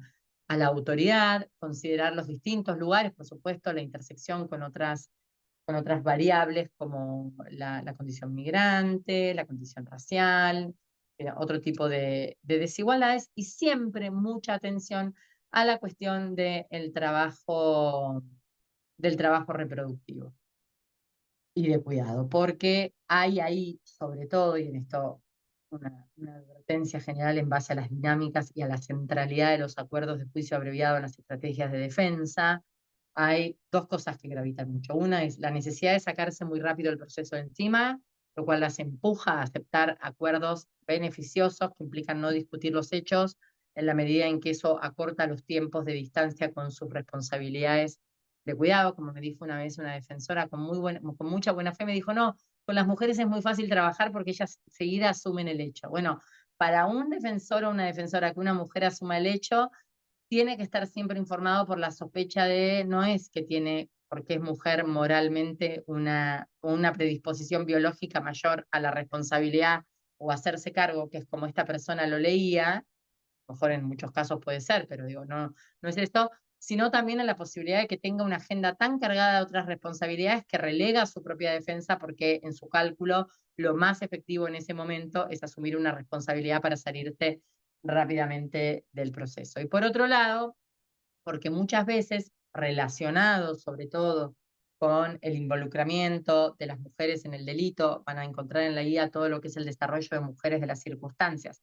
la autoridad, considerar los distintos lugares, por supuesto, la intersección con otras variables como la condición migrante, la condición racial, otro tipo de desigualdades, y siempre mucha atención a la cuestión del trabajo reproductivo y de cuidado, porque hay ahí, sobre todo, y en esto una advertencia general en base a las dinámicas y a la centralidad de los acuerdos de juicio abreviado en las estrategias de defensa, hay dos cosas que gravitan mucho. Una es la necesidad de sacarse muy rápido el proceso de encima, lo cual las empuja a aceptar acuerdos beneficiosos que implican no discutir los hechos en la medida en que eso acorta los tiempos de distancia con sus responsabilidades de cuidado. Como me dijo una vez una defensora con mucha buena fe, me dijo, no, con las mujeres es muy fácil trabajar porque ellas seguida asumen el hecho. Bueno, para un defensor o una defensora que una mujer asuma el hecho, tiene que estar siempre informado por la sospecha de, no es que tiene, porque es mujer moralmente, una predisposición biológica mayor a la responsabilidad o hacerse cargo, que es como esta persona lo leía, mejor en muchos casos puede ser, pero digo, no, no es esto, sino también en la posibilidad de que tenga una agenda tan cargada de otras responsabilidades que relega su propia defensa porque en su cálculo lo más efectivo en ese momento es asumir una responsabilidad para salirse rápidamente del proceso. Y por otro lado, porque muchas veces relacionado sobre todo con el involucramiento de las mujeres en el delito, van a encontrar en la guía todo lo que es el desarrollo de mujeres de las circunstancias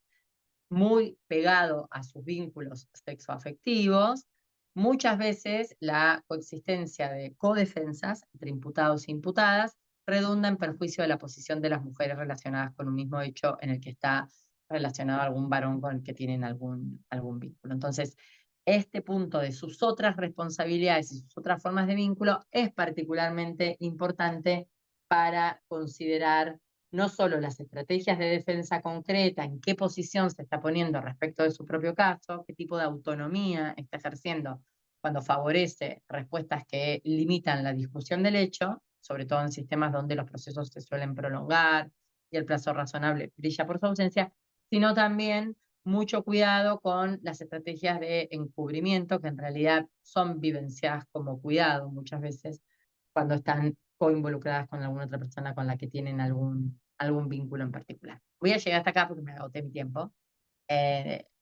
muy pegado a sus vínculos sexoafectivos. Muchas veces la coexistencia de codefensas entre imputados e imputadas redunda en perjuicio de la posición de las mujeres relacionadas con un mismo hecho en el que está relacionado algún varón con el que tienen algún vínculo. Entonces, este punto de sus otras responsabilidades y sus otras formas de vínculo es particularmente importante para considerar no solo las estrategias de defensa concreta, en qué posición se está poniendo respecto de su propio caso, qué tipo de autonomía está ejerciendo cuando favorece respuestas que limitan la discusión del hecho, sobre todo en sistemas donde los procesos se suelen prolongar y el plazo razonable brilla por su ausencia, sino también mucho cuidado con las estrategias de encubrimiento, que en realidad son vivenciadas como cuidado muchas veces cuando están coinvolucradas con alguna otra persona con la que tienen algún vínculo en particular. Voy a llegar hasta acá porque me agoté mi tiempo.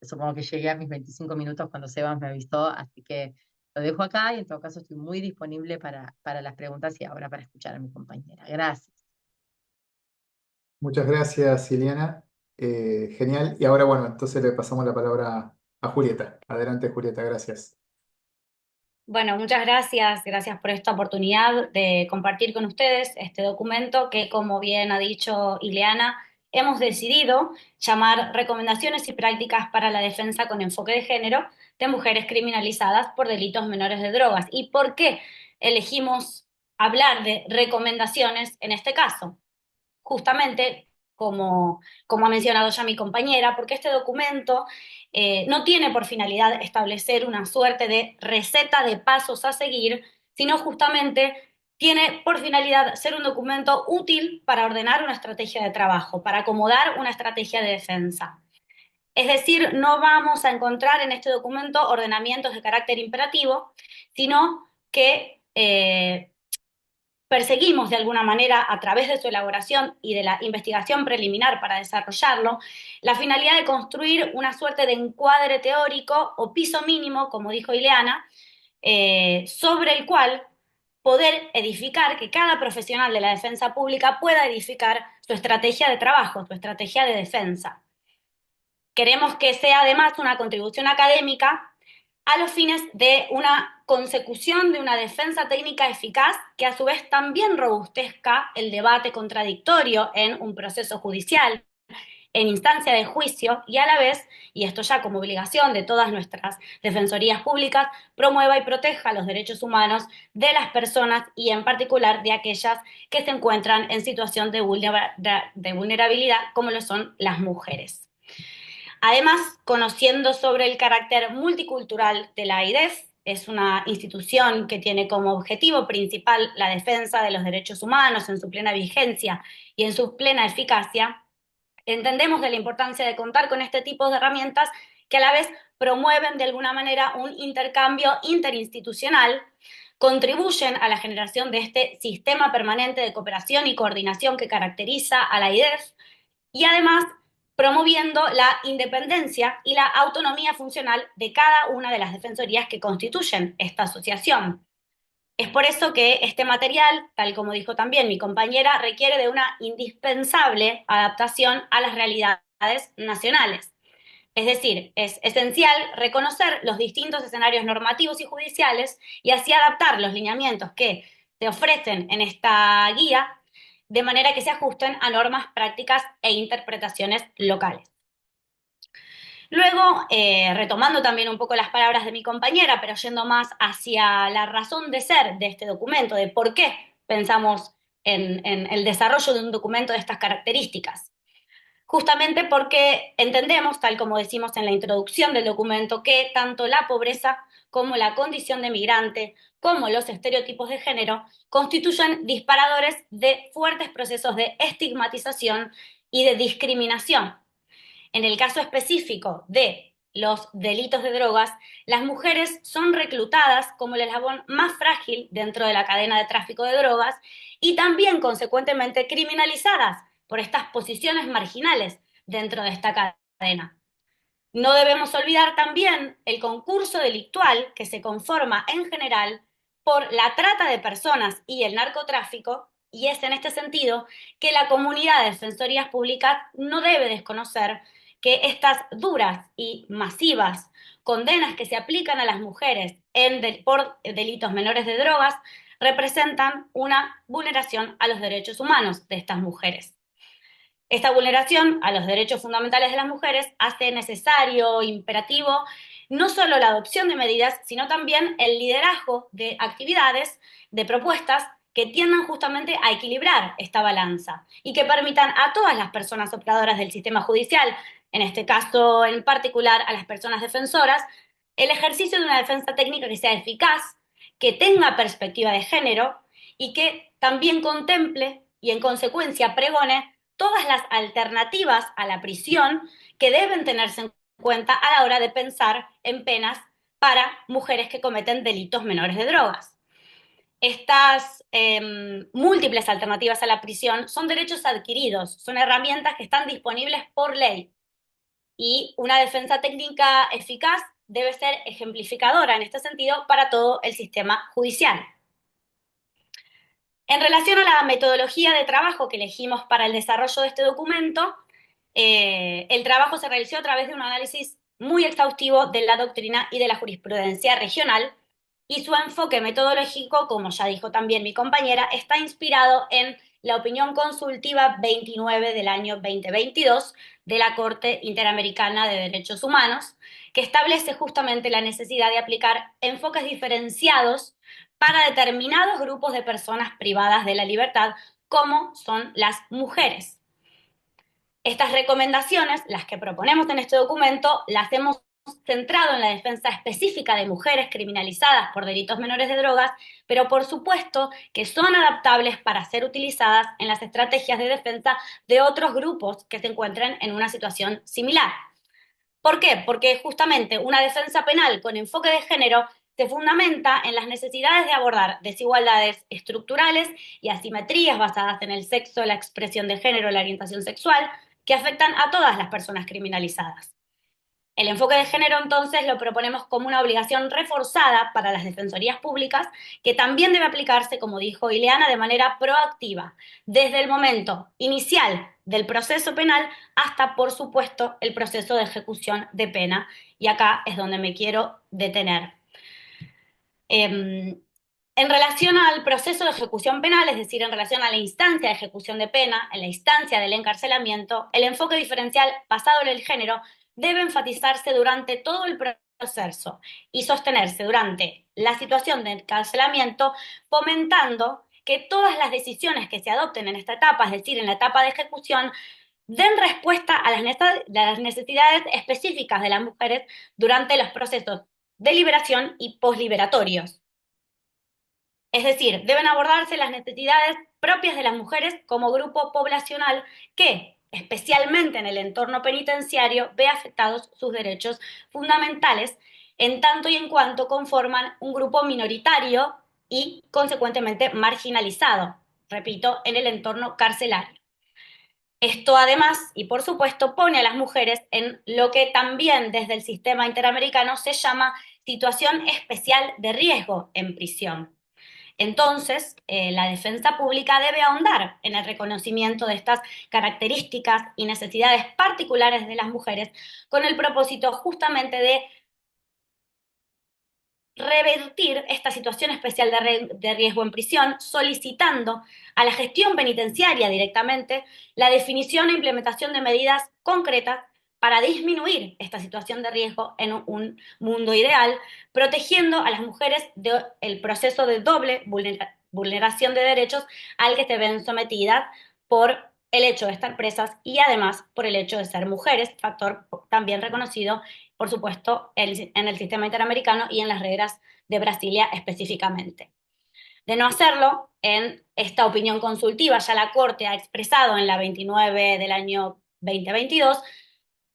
Supongo que llegué a mis 25 minutos cuando Sebas me avisó, así que lo dejo acá y en todo caso estoy muy disponible para las preguntas y ahora para escuchar a mi compañera. Gracias. Muchas gracias, Ileana. Genial. Y ahora, bueno, entonces le pasamos la palabra a Julieta. Adelante, Julieta, gracias. Bueno, muchas gracias, gracias por esta oportunidad de compartir con ustedes este documento que, como bien ha dicho Ileana, hemos decidido llamar Recomendaciones y Prácticas para la Defensa con Enfoque de Género de Mujeres Criminalizadas por Delitos Menores de Drogas. ¿Y por qué elegimos hablar de recomendaciones en este caso? Justamente, como ha mencionado ya mi compañera, porque este documento no tiene por finalidad establecer una suerte de receta de pasos a seguir, sino justamente tiene por finalidad ser un documento útil para ordenar una estrategia de trabajo, para acomodar una estrategia de defensa. Es decir, no vamos a encontrar en este documento ordenamientos de carácter imperativo, sino que perseguimos de alguna manera, a través de su elaboración y de la investigación preliminar para desarrollarlo, la finalidad de construir una suerte de encuadre teórico o piso mínimo, como dijo Ileana, sobre el cual poder edificar, que cada profesional de la defensa pública pueda edificar su estrategia de trabajo, su estrategia de defensa. Queremos que sea además una contribución académica a los fines de una consecución de una defensa técnica eficaz que a su vez también robustezca el debate contradictorio en un proceso judicial, en instancia de juicio y a la vez, y esto ya como obligación de todas nuestras defensorías públicas, promueva y proteja los derechos humanos de las personas y en particular de aquellas que se encuentran en situación de vulnerabilidad como lo son las mujeres. Además, conociendo sobre el carácter multicultural de la AIDEF, es una institución que tiene como objetivo principal la defensa de los derechos humanos en su plena vigencia y en su plena eficacia, entendemos de la importancia de contar con este tipo de herramientas que a la vez promueven de alguna manera un intercambio interinstitucional, contribuyen a la generación de este sistema permanente de cooperación y coordinación que caracteriza a la AIDEF y además promoviendo la independencia y la autonomía funcional de cada una de las defensorías que constituyen esta asociación. Es por eso que este material, tal como dijo también mi compañera, requiere de una indispensable adaptación a las realidades nacionales. Es decir, es esencial reconocer los distintos escenarios normativos y judiciales y así adaptar los lineamientos que se ofrecen en esta guía de manera que se ajusten a normas prácticas e interpretaciones locales. Luego, retomando también un poco las palabras de mi compañera, pero yendo más hacia la razón de ser de este documento, de por qué pensamos en el desarrollo de un documento de estas características. Justamente porque entendemos, tal como decimos en la introducción del documento, que tanto la pobreza como la condición de migrante, como los estereotipos de género, constituyen disparadores de fuertes procesos de estigmatización y de discriminación. En el caso específico de los delitos de drogas, las mujeres son reclutadas como el eslabón más frágil dentro de la cadena de tráfico de drogas y también consecuentemente criminalizadas por estas posiciones marginales dentro de esta cadena. No debemos olvidar también el concurso delictual que se conforma en general por la trata de personas y el narcotráfico, y es en este sentido que la comunidad de defensorías públicas no debe desconocer que estas duras y masivas condenas que se aplican a las mujeres por delitos menores de drogas representan una vulneración a los derechos humanos de estas mujeres. Esta vulneración a los derechos fundamentales de las mujeres hace necesario, imperativo, no solo la adopción de medidas, sino también el liderazgo de actividades, de propuestas que tiendan justamente a equilibrar esta balanza y que permitan a todas las personas operadoras del sistema judicial, en este caso en particular a las personas defensoras, el ejercicio de una defensa técnica que sea eficaz, que tenga perspectiva de género y que también contemple y en consecuencia pregone todas las alternativas a la prisión que deben tenerse en cuenta a la hora de pensar en penas para mujeres que cometen delitos menores de drogas. Estas múltiples alternativas a la prisión son derechos adquiridos, son herramientas que están disponibles por ley y una defensa técnica eficaz debe ser ejemplificadora en este sentido para todo el sistema judicial. En relación a la metodología de trabajo que elegimos para el desarrollo de este documento, el trabajo se realizó a través de un análisis muy exhaustivo de la doctrina y de la jurisprudencia regional, y su enfoque metodológico, como ya dijo también mi compañera, está inspirado en la opinión consultiva 29 del año 2022 de la Corte Interamericana de Derechos Humanos, que establece justamente la necesidad de aplicar enfoques diferenciados para determinados grupos de personas privadas de la libertad, como son las mujeres. Estas recomendaciones, las que proponemos en este documento, las hemos centrado en la defensa específica de mujeres criminalizadas por delitos menores de drogas, pero por supuesto que son adaptables para ser utilizadas en las estrategias de defensa de otros grupos que se encuentren en una situación similar. ¿Por qué? Porque justamente una defensa penal con enfoque de género se fundamenta en las necesidades de abordar desigualdades estructurales y asimetrías basadas en el sexo, la expresión de género, la orientación sexual, que afectan a todas las personas criminalizadas. El enfoque de género, entonces, lo proponemos como una obligación reforzada para las defensorías públicas, que también debe aplicarse, como dijo Ileana, de manera proactiva, desde el momento inicial del proceso penal hasta, por supuesto, el proceso de ejecución de pena. Y acá es donde me quiero detener. En relación al proceso de ejecución penal, es decir, en relación a la instancia de ejecución de pena, en la instancia del encarcelamiento, el enfoque diferencial basado en el género debe enfatizarse durante todo el proceso y sostenerse durante la situación de encarcelamiento, fomentando que todas las decisiones que se adopten en esta etapa, es decir, en la etapa de ejecución, den respuesta a las necesidades específicas de las mujeres durante los procesos de liberación y posliberatorios. Es decir, deben abordarse las necesidades propias de las mujeres como grupo poblacional que, especialmente en el entorno penitenciario, ve afectados sus derechos fundamentales en tanto y en cuanto conforman un grupo minoritario y, consecuentemente, marginalizado, repito, en el entorno carcelario. Esto además, y por supuesto, pone a las mujeres en lo que también desde el sistema interamericano se llama situación especial de riesgo en prisión. Entonces, la defensa pública debe ahondar en el reconocimiento de estas características y necesidades particulares de las mujeres con el propósito justamente de revertir esta situación especial de riesgo en prisión, solicitando a la gestión penitenciaria directamente la definición e implementación de medidas concretas para disminuir esta situación de riesgo en un mundo ideal, protegiendo a las mujeres del proceso de doble vulneración de derechos al que se ven sometidas por el hecho de estar presas y además por el hecho de ser mujeres, factor también reconocido, por supuesto, en el sistema interamericano y en las reglas de Brasilia específicamente. De no hacerlo, en esta opinión consultiva ya la Corte ha expresado en la 29 del año 2022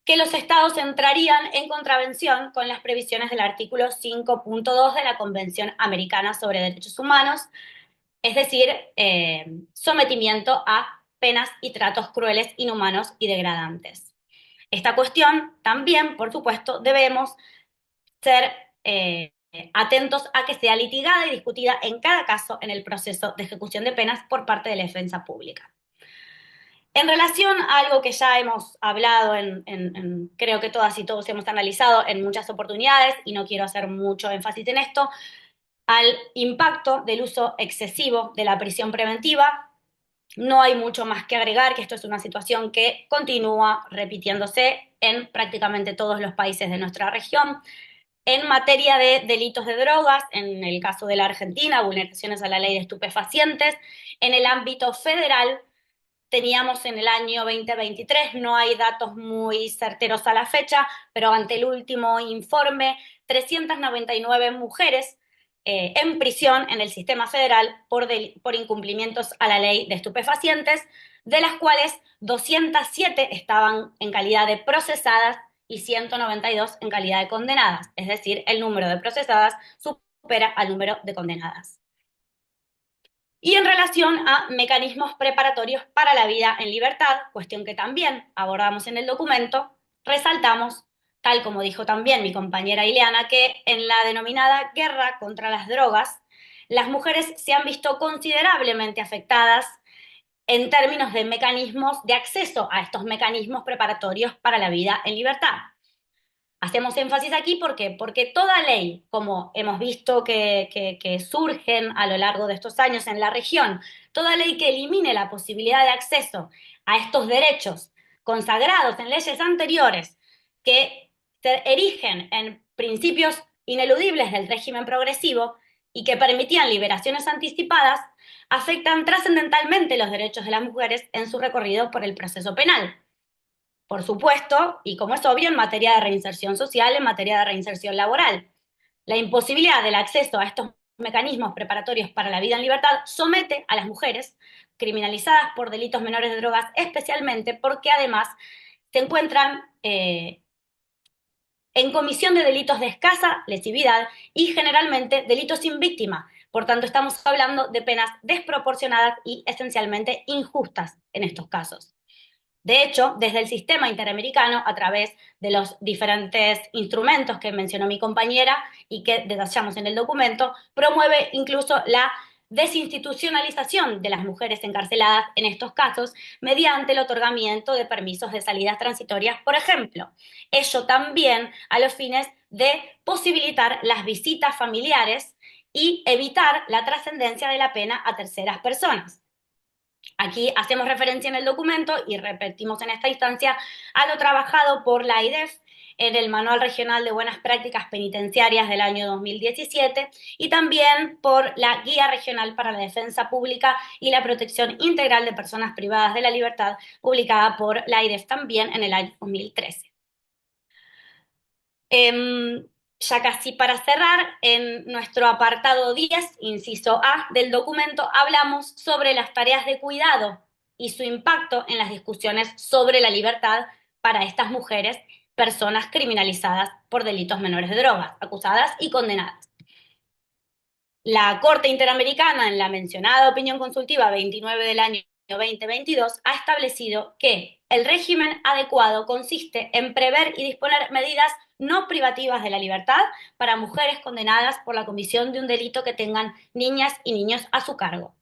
que los estados entrarían en contravención con las previsiones del artículo 5.2 de la Convención Americana sobre Derechos Humanos, es decir, sometimiento a penas y tratos crueles, inhumanos y degradantes. Esta cuestión también, por supuesto, debemos ser atentos a que sea litigada y discutida en cada caso en el proceso de ejecución de penas por parte de la defensa pública. En relación a algo que ya hemos hablado, creo que todas y todos hemos analizado en muchas oportunidades, y no quiero hacer mucho énfasis en esto, al impacto del uso excesivo de la prisión preventiva, no hay mucho más que agregar, que esto es una situación que continúa repitiéndose en prácticamente todos los países de nuestra región. En materia de delitos de drogas, en el caso de la Argentina, vulneraciones a la ley de estupefacientes, en el ámbito federal teníamos en el año 2023, no hay datos muy certeros a la fecha, pero ante el último informe, 399 mujeres en prisión en el sistema federal por incumplimientos a la ley de estupefacientes, de las cuales 207 estaban en calidad de procesadas y 192 en calidad de condenadas, es decir, el número de procesadas supera al número de condenadas. Y en relación a mecanismos preparatorios para la vida en libertad, cuestión que también abordamos en el documento, resaltamos, tal como dijo también mi compañera Ileana, que en la denominada guerra contra las drogas, las mujeres se han visto considerablemente afectadas en términos de mecanismos de acceso a estos mecanismos preparatorios para la vida en libertad. Hacemos énfasis aquí porque toda ley, como hemos visto que surgen a lo largo de estos años en la región, toda ley que elimine la posibilidad de acceso a estos derechos consagrados en leyes anteriores que se erigen en principios ineludibles del régimen progresivo y que permitían liberaciones anticipadas, afectan trascendentalmente los derechos de las mujeres en su recorrido por el proceso penal. Por supuesto, y como es obvio, en materia de reinserción social, en materia de reinserción laboral. La imposibilidad del acceso a estos mecanismos preparatorios para la vida en libertad somete a las mujeres criminalizadas por delitos menores de drogas, especialmente porque además se encuentran en comisión de delitos de escasa lesividad y generalmente delitos sin víctima. Por tanto, estamos hablando de penas desproporcionadas y esencialmente injustas en estos casos. De hecho, desde el sistema interamericano, a través de los diferentes instrumentos que mencionó mi compañera y que detallamos en el documento, promueve incluso la desinstitucionalización de las mujeres encarceladas en estos casos mediante el otorgamiento de permisos de salidas transitorias, por ejemplo. Ello también a los fines de posibilitar las visitas familiares y evitar la trascendencia de la pena a terceras personas. Aquí hacemos referencia en el documento y repetimos en esta instancia a lo trabajado por la AIDEF en el Manual Regional de Buenas Prácticas Penitenciarias del año 2017 y también por la Guía Regional para la Defensa Pública y la Protección Integral de Personas Privadas de la Libertad, publicada por la AIDEF también en el año 2013. Ya casi para cerrar, en nuestro apartado 10, inciso A del documento, hablamos sobre las tareas de cuidado y su impacto en las discusiones sobre la libertad para estas mujeres, personas criminalizadas por delitos menores de drogas, acusadas y condenadas. La Corte Interamericana, en la mencionada opinión consultiva 29 del año 2022, ha establecido que el régimen adecuado consiste en prever y disponer medidas no privativas de la libertad para mujeres condenadas por la comisión de un delito que tengan niñas y niños a su cargo.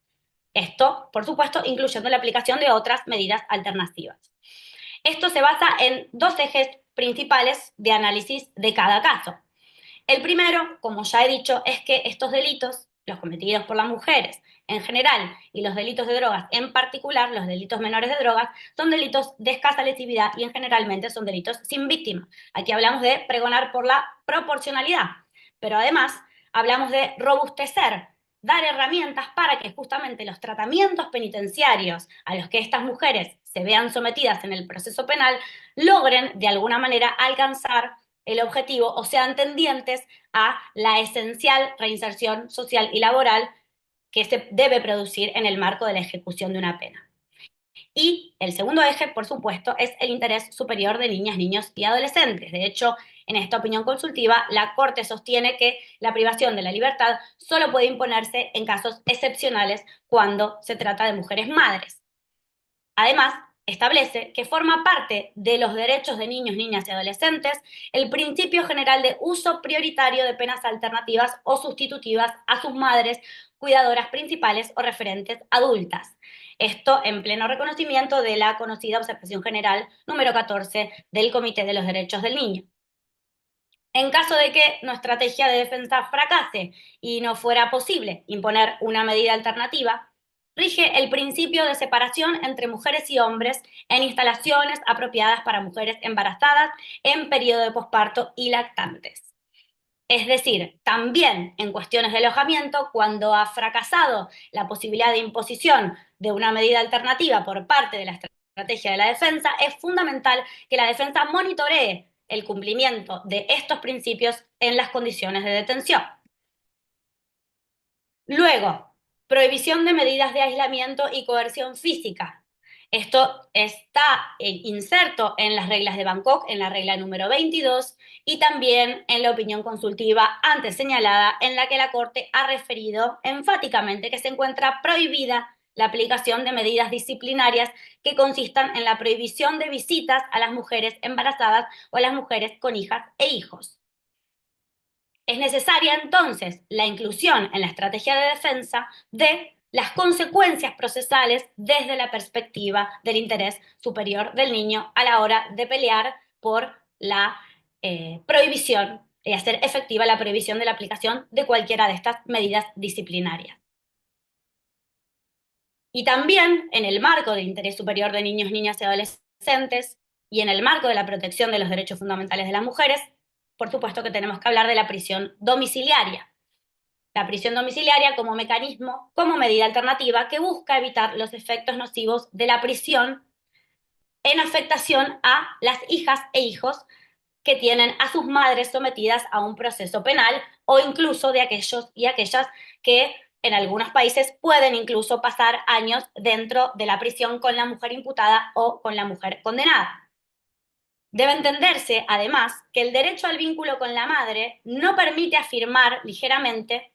Esto, por supuesto, incluyendo la aplicación de otras medidas alternativas. Esto se basa en dos ejes principales de análisis de cada caso. El primero, como ya he dicho, es que estos delitos, los cometidos por las mujeres en general y los delitos de drogas en particular, los delitos menores de drogas, son delitos de escasa lesividad y generalmente son delitos sin víctima. Aquí hablamos de pregonar por la proporcionalidad, pero además hablamos de robustecer, dar herramientas para que justamente los tratamientos penitenciarios a los que estas mujeres se vean sometidas en el proceso penal logren de alguna manera alcanzar el objetivo o sean tendientes a la esencial reinserción social y laboral que se debe producir en el marco de la ejecución de una pena. Y el segundo eje, por supuesto, es el interés superior de niñas, niños y adolescentes. De hecho, en esta opinión consultiva, la Corte sostiene que la privación de la libertad solo puede imponerse en casos excepcionales cuando se trata de mujeres madres. Además, establece que forma parte de los derechos de niños, niñas y adolescentes el principio general de uso prioritario de penas alternativas o sustitutivas a sus madres, cuidadoras principales o referentes adultas. Esto en pleno reconocimiento de la conocida Observación General número 14 del Comité de los Derechos del Niño. En caso de que nuestra estrategia de defensa fracase y no fuera posible imponer una medida alternativa, rige el principio de separación entre mujeres y hombres en instalaciones apropiadas para mujeres embarazadas en periodo de posparto y lactantes. Es decir, también en cuestiones de alojamiento, cuando ha fracasado la posibilidad de imposición de una medida alternativa por parte de la estrategia de la defensa, es fundamental que la defensa monitoree el cumplimiento de estos principios en las condiciones de detención. Luego, prohibición de medidas de aislamiento y coerción física. Esto está inserto en las reglas de Bangkok, en la regla número 22, y también en la opinión consultiva antes señalada, en la que la Corte ha referido enfáticamente que se encuentra prohibida la aplicación de medidas disciplinarias que consistan en la prohibición de visitas a las mujeres embarazadas o a las mujeres con hijas e hijos. Es necesaria entonces la inclusión en la estrategia de defensa de las consecuencias procesales desde la perspectiva del interés superior del niño a la hora de pelear por la prohibición y hacer efectiva la prohibición de la aplicación de cualquiera de estas medidas disciplinarias. Y también en el marco del interés superior de niños, niñas y adolescentes y en el marco de la protección de los derechos fundamentales de las mujeres, por supuesto que tenemos que hablar de la prisión domiciliaria. La prisión domiciliaria como mecanismo, como medida alternativa que busca evitar los efectos nocivos de la prisión en afectación a las hijas e hijos que tienen a sus madres sometidas a un proceso penal o incluso de aquellos y aquellas que en algunos países pueden incluso pasar años dentro de la prisión con la mujer imputada o con la mujer condenada. Debe entenderse, además, que el derecho al vínculo con la madre no permite afirmar ligeramente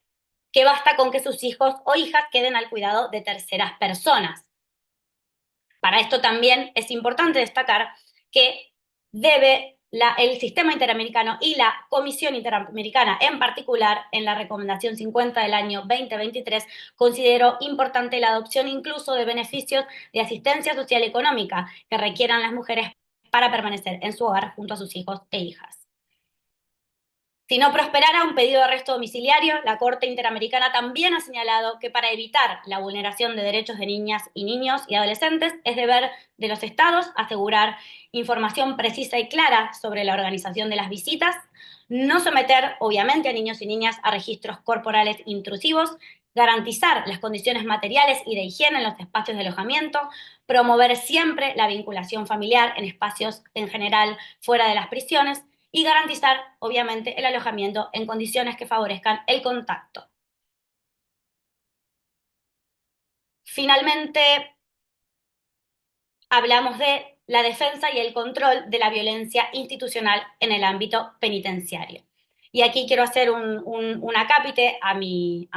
que basta con que sus hijos o hijas queden al cuidado de terceras personas. Para esto también es importante destacar que el sistema interamericano y la Comisión Interamericana en particular, en la recomendación 50 del año 2023, consideró importante la adopción incluso de beneficios de asistencia social y económica que requieran las mujeres para permanecer en su hogar junto a sus hijos e hijas. Si no prosperara un pedido de arresto domiciliario, la Corte Interamericana también ha señalado que para evitar la vulneración de derechos de niñas y niños y adolescentes es deber de los estados asegurar información precisa y clara sobre la organización de las visitas, no someter, obviamente, a niños y niñas a registros corporales intrusivos, garantizar las condiciones materiales y de higiene en los espacios de alojamiento, promover siempre la vinculación familiar en espacios en general fuera de las prisiones, y garantizar, obviamente, el alojamiento en condiciones que favorezcan el contacto. Finalmente, hablamos de la defensa y el control de la violencia institucional en el ámbito penitenciario. Y aquí quiero hacer un acápite a mi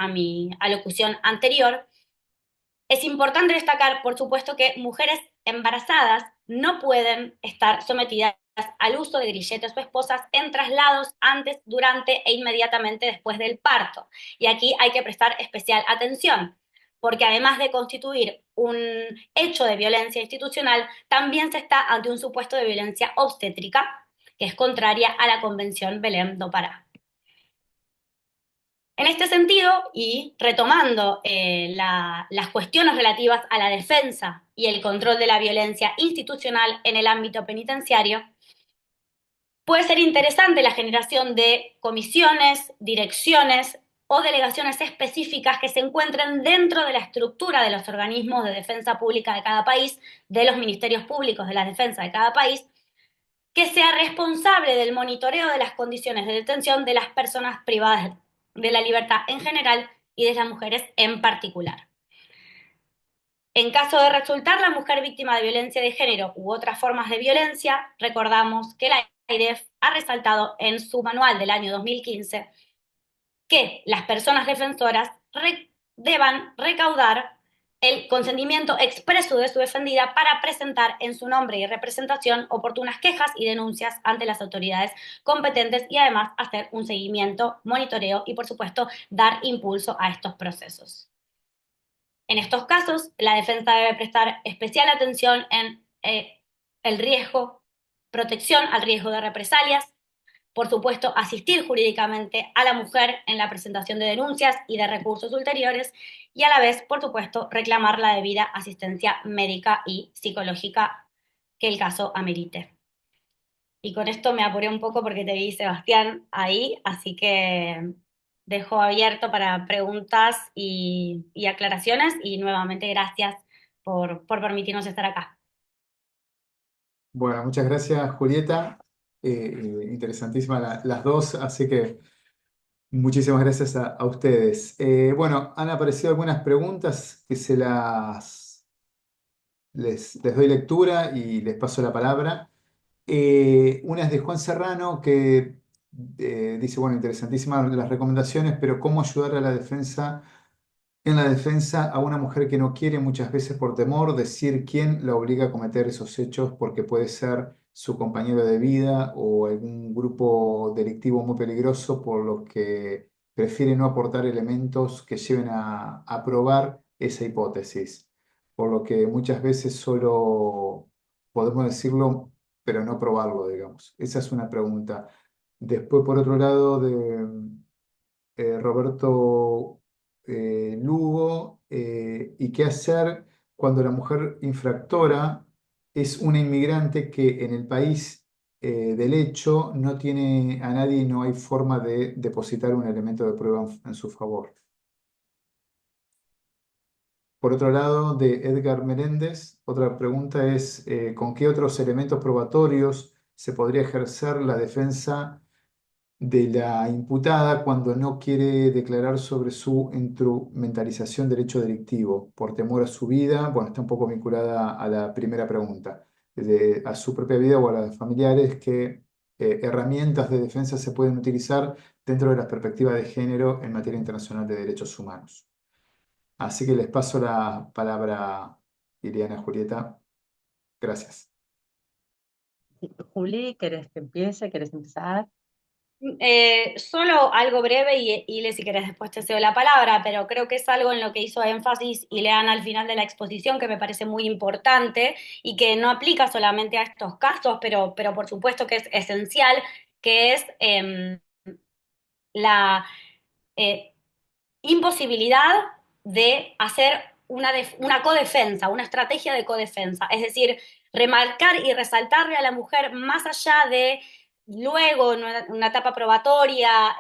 alocución anterior. Es importante destacar, por supuesto, que mujeres embarazadas no pueden estar sometidas al uso de grilletes o esposas en traslados antes, durante e inmediatamente después del parto. Y aquí hay que prestar especial atención, porque además de constituir un hecho de violencia institucional, también se está ante un supuesto de violencia obstétrica, que es contraria a la Convención Belém do Pará. En este sentido, y retomando las cuestiones relativas a la defensa y el control de la violencia institucional en el ámbito penitenciario, puede ser interesante la generación de comisiones, direcciones o delegaciones específicas que se encuentren dentro de la estructura de los organismos de defensa pública de cada país, de los ministerios públicos de la defensa de cada país, que sea responsable del monitoreo de las condiciones de detención de las personas privadas de la libertad en general y de las mujeres en particular. En caso de resultar la mujer víctima de violencia de género u otras formas de violencia, recordamos que la AIREF ha resaltado en su manual del año 2015 que las personas defensoras deban recaudar el consentimiento expreso de su defendida para presentar en su nombre y representación oportunas quejas y denuncias ante las autoridades competentes y además hacer un seguimiento, monitoreo y, por supuesto, dar impulso a estos procesos. En estos casos, la defensa debe prestar especial atención en el riesgo, protección al riesgo de represalias, por supuesto, asistir jurídicamente a la mujer en la presentación de denuncias y de recursos ulteriores y a la vez, por supuesto, reclamar la debida asistencia médica y psicológica que el caso amerite. Y con esto me apuré un poco porque te vi, Sebastián, ahí, así que dejo abierto para preguntas y aclaraciones y nuevamente gracias por permitirnos estar acá. Bueno, muchas gracias, Julieta. Interesantísimas las dos, así que muchísimas gracias a ustedes. Bueno, han aparecido algunas preguntas que les doy lectura y les paso la palabra. Una es de Juan Serrano que dice, bueno, interesantísimas las recomendaciones, pero ¿cómo ayudar a la defensa en la defensa a una mujer que no quiere muchas veces por temor decir quién la obliga a cometer esos hechos porque puede ser su compañero de vida o algún grupo delictivo muy peligroso por los que prefiere no aportar elementos que lleven a probar esa hipótesis? Por lo que muchas veces solo podemos decirlo, pero no probarlo, digamos. Esa es una pregunta. Después, por otro lado, de Roberto Lugo, y qué hacer cuando la mujer infractora es una inmigrante que en el país del hecho no tiene a nadie y no hay forma de depositar un elemento de prueba en su favor. Por otro lado, de Edgar Meléndez, otra pregunta es, ¿con qué otros elementos probatorios se podría ejercer la defensa de la imputada cuando no quiere declarar sobre su instrumentalización del hecho delictivo por temor a su vida? Bueno, está un poco vinculada a la primera pregunta, a su propia vida o a la de familiares, qué herramientas de defensa se pueden utilizar dentro de la perspectiva de género en materia internacional de derechos humanos. Así que les paso la palabra, Ileana, Julieta. Gracias. Juli, ¿querés que empiece? ¿Querés empezar? Solo algo breve y Ile, si querés después te cedo la palabra, pero creo que es algo en lo que hizo énfasis Ileana al final de la exposición que me parece muy importante y que no aplica solamente a estos casos, pero por supuesto que es esencial, que es la eh, imposibilidad de hacer una codefensa, una estrategia de codefensa, es decir, remarcar y resaltarle a la mujer más allá de luego, en una etapa probatoria,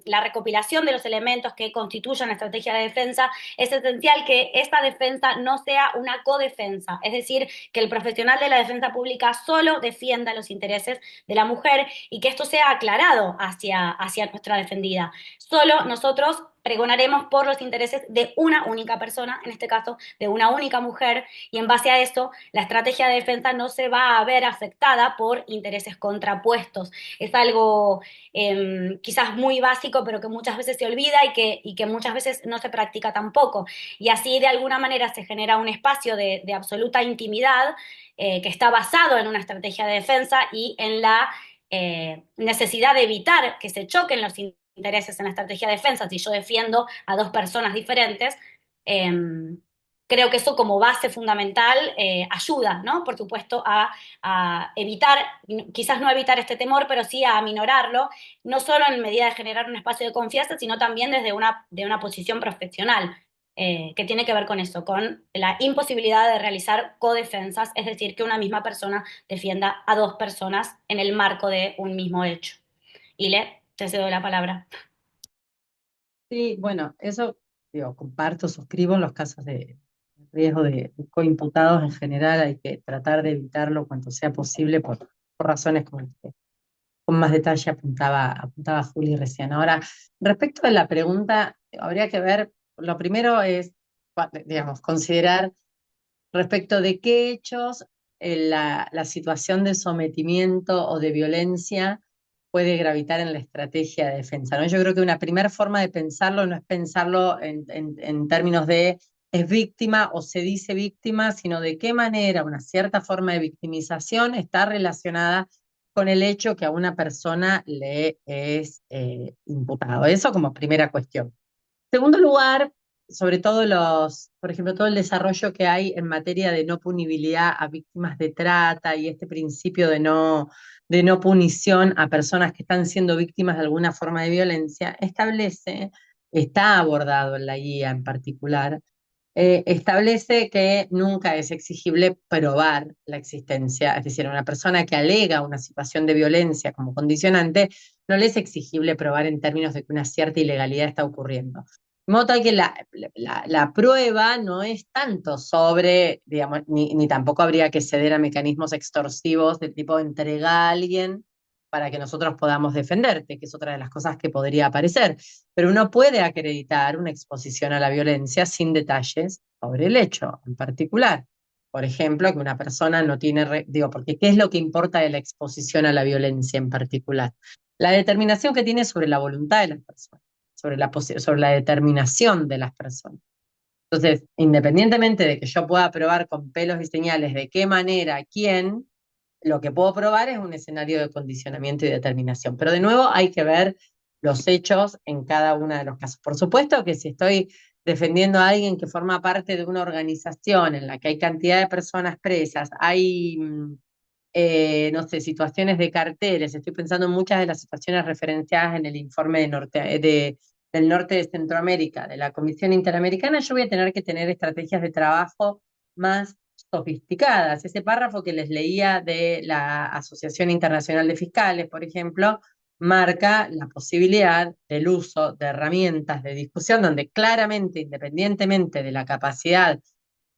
la recopilación de los elementos que constituyen la estrategia de defensa, es esencial que esta defensa no sea una codefensa, es decir, que el profesional de la defensa pública solo defienda los intereses de la mujer y que esto sea aclarado hacia nuestra defendida. Solo nosotros pregonaremos por los intereses de una única persona, en este caso de una única mujer, y en base a eso la estrategia de defensa no se va a ver afectada por intereses contrapuestos. Es algo quizás muy básico, pero que muchas veces se olvida y que muchas veces no se practica tampoco. Y así de alguna manera se genera un espacio de absoluta intimidad que está basado en una estrategia de defensa y en la necesidad de evitar que se choquen los intereses en la estrategia de defensa, si yo defiendo a dos personas diferentes, eh, creo que eso como base fundamental ayuda, ¿no? Por supuesto, a evitar, quizás no evitar este temor, pero sí a aminorarlo, no solo en medida de generar un espacio de confianza, sino también desde de una posición profesional. Que tiene que ver con eso, con la imposibilidad de realizar codefensas, es decir, que una misma persona defienda a dos personas en el marco de un mismo hecho. Ile, te cedo la palabra. Sí, bueno, eso digo, comparto, suscribo en los casos de riesgo de coimputados en general, hay que tratar de evitarlo cuanto sea posible por razones como las que con más detalle apuntaba Juli recién. Ahora, respecto a la pregunta, habría que ver, lo primero es, digamos, considerar respecto de qué hechos la situación de sometimiento o de violencia puede gravitar en la estrategia de defensa, ¿no? Yo creo que una primera forma de pensarlo no es pensarlo en términos de es víctima o se dice víctima, sino de qué manera una cierta forma de victimización está relacionada con el hecho que a una persona le es imputado. Eso como primera cuestión. Segundo lugar, sobre todo por ejemplo, todo el desarrollo que hay en materia de no punibilidad a víctimas de trata y este principio de no punición a personas que están siendo víctimas de alguna forma de violencia, está abordado en la guía en particular, establece que nunca es exigible probar la existencia, es decir, a una persona que alega una situación de violencia como condicionante, no le es exigible probar en términos de que una cierta ilegalidad está ocurriendo. De modo tal que la prueba no es tanto sobre, digamos, ni tampoco habría que ceder a mecanismos extorsivos de tipo entrega a alguien para que nosotros podamos defenderte, que es otra de las cosas que podría aparecer. Pero uno puede acreditar una exposición a la violencia sin detalles sobre el hecho en particular. Por ejemplo, que una persona no tiene, porque ¿qué es lo que importa de la exposición a la violencia en particular? La determinación que tiene sobre la voluntad de las personas, sobre la determinación de las personas. Entonces, independientemente de que yo pueda probar con pelos y señales de qué manera, quién, lo que puedo probar es un escenario de condicionamiento y determinación. Pero de nuevo hay que ver los hechos en cada uno de los casos. Por supuesto que si estoy defendiendo a alguien que forma parte de una organización en la que hay cantidad de personas presas, hay, no sé, situaciones de carteles, estoy pensando en muchas de las situaciones referenciadas en el informe del norte de Centroamérica, de la Comisión Interamericana, yo voy a tener que tener estrategias de trabajo más sofisticadas. Ese párrafo que les leía de la Asociación Internacional de Fiscales, por ejemplo, marca la posibilidad del uso de herramientas de discusión donde claramente, independientemente de la capacidad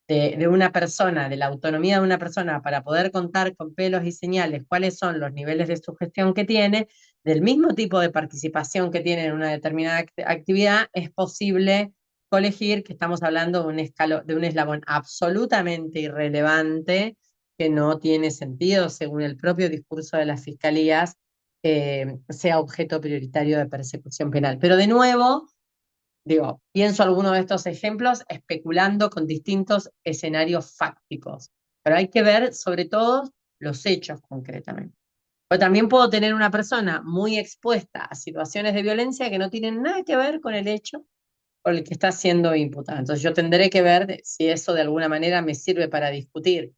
de una persona, de la autonomía de una persona para poder contar con pelos y señales cuáles son los niveles de sugestión que tiene, del mismo tipo de participación que tiene en una determinada actividad, es posible colegir que estamos hablando de un eslabón absolutamente irrelevante que no tiene sentido, según el propio discurso de las fiscalías, sea objeto prioritario de persecución penal. Pero de nuevo, digo, pienso algunos de estos ejemplos especulando con distintos escenarios fácticos, pero hay que ver sobre todo los hechos concretamente. Pero también puedo tener una persona muy expuesta a situaciones de violencia que no tienen nada que ver con el hecho por el que está siendo imputada. Entonces yo tendré que ver si eso de alguna manera me sirve para discutir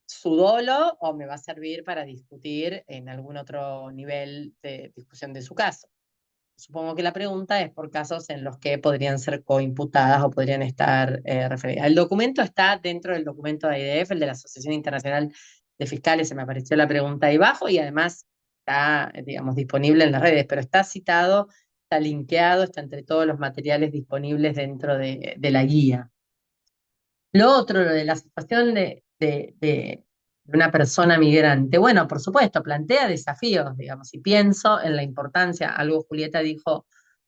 su dolo o me va a servir para discutir en algún otro nivel de discusión de su caso. Supongo que la pregunta es por casos en los que podrían ser coimputadas o podrían estar referidas. El documento está dentro del documento de IDF, el de la Asociación Internacional de Fiscales, se me apareció la pregunta ahí abajo y además está, digamos, disponible en las redes, pero está citado, está linkeado, está entre todos los materiales disponibles dentro de la guía. Lo otro, lo de la situación de una persona migrante, bueno, por supuesto, plantea desafíos, digamos, y pienso en la importancia, algo Julieta dijo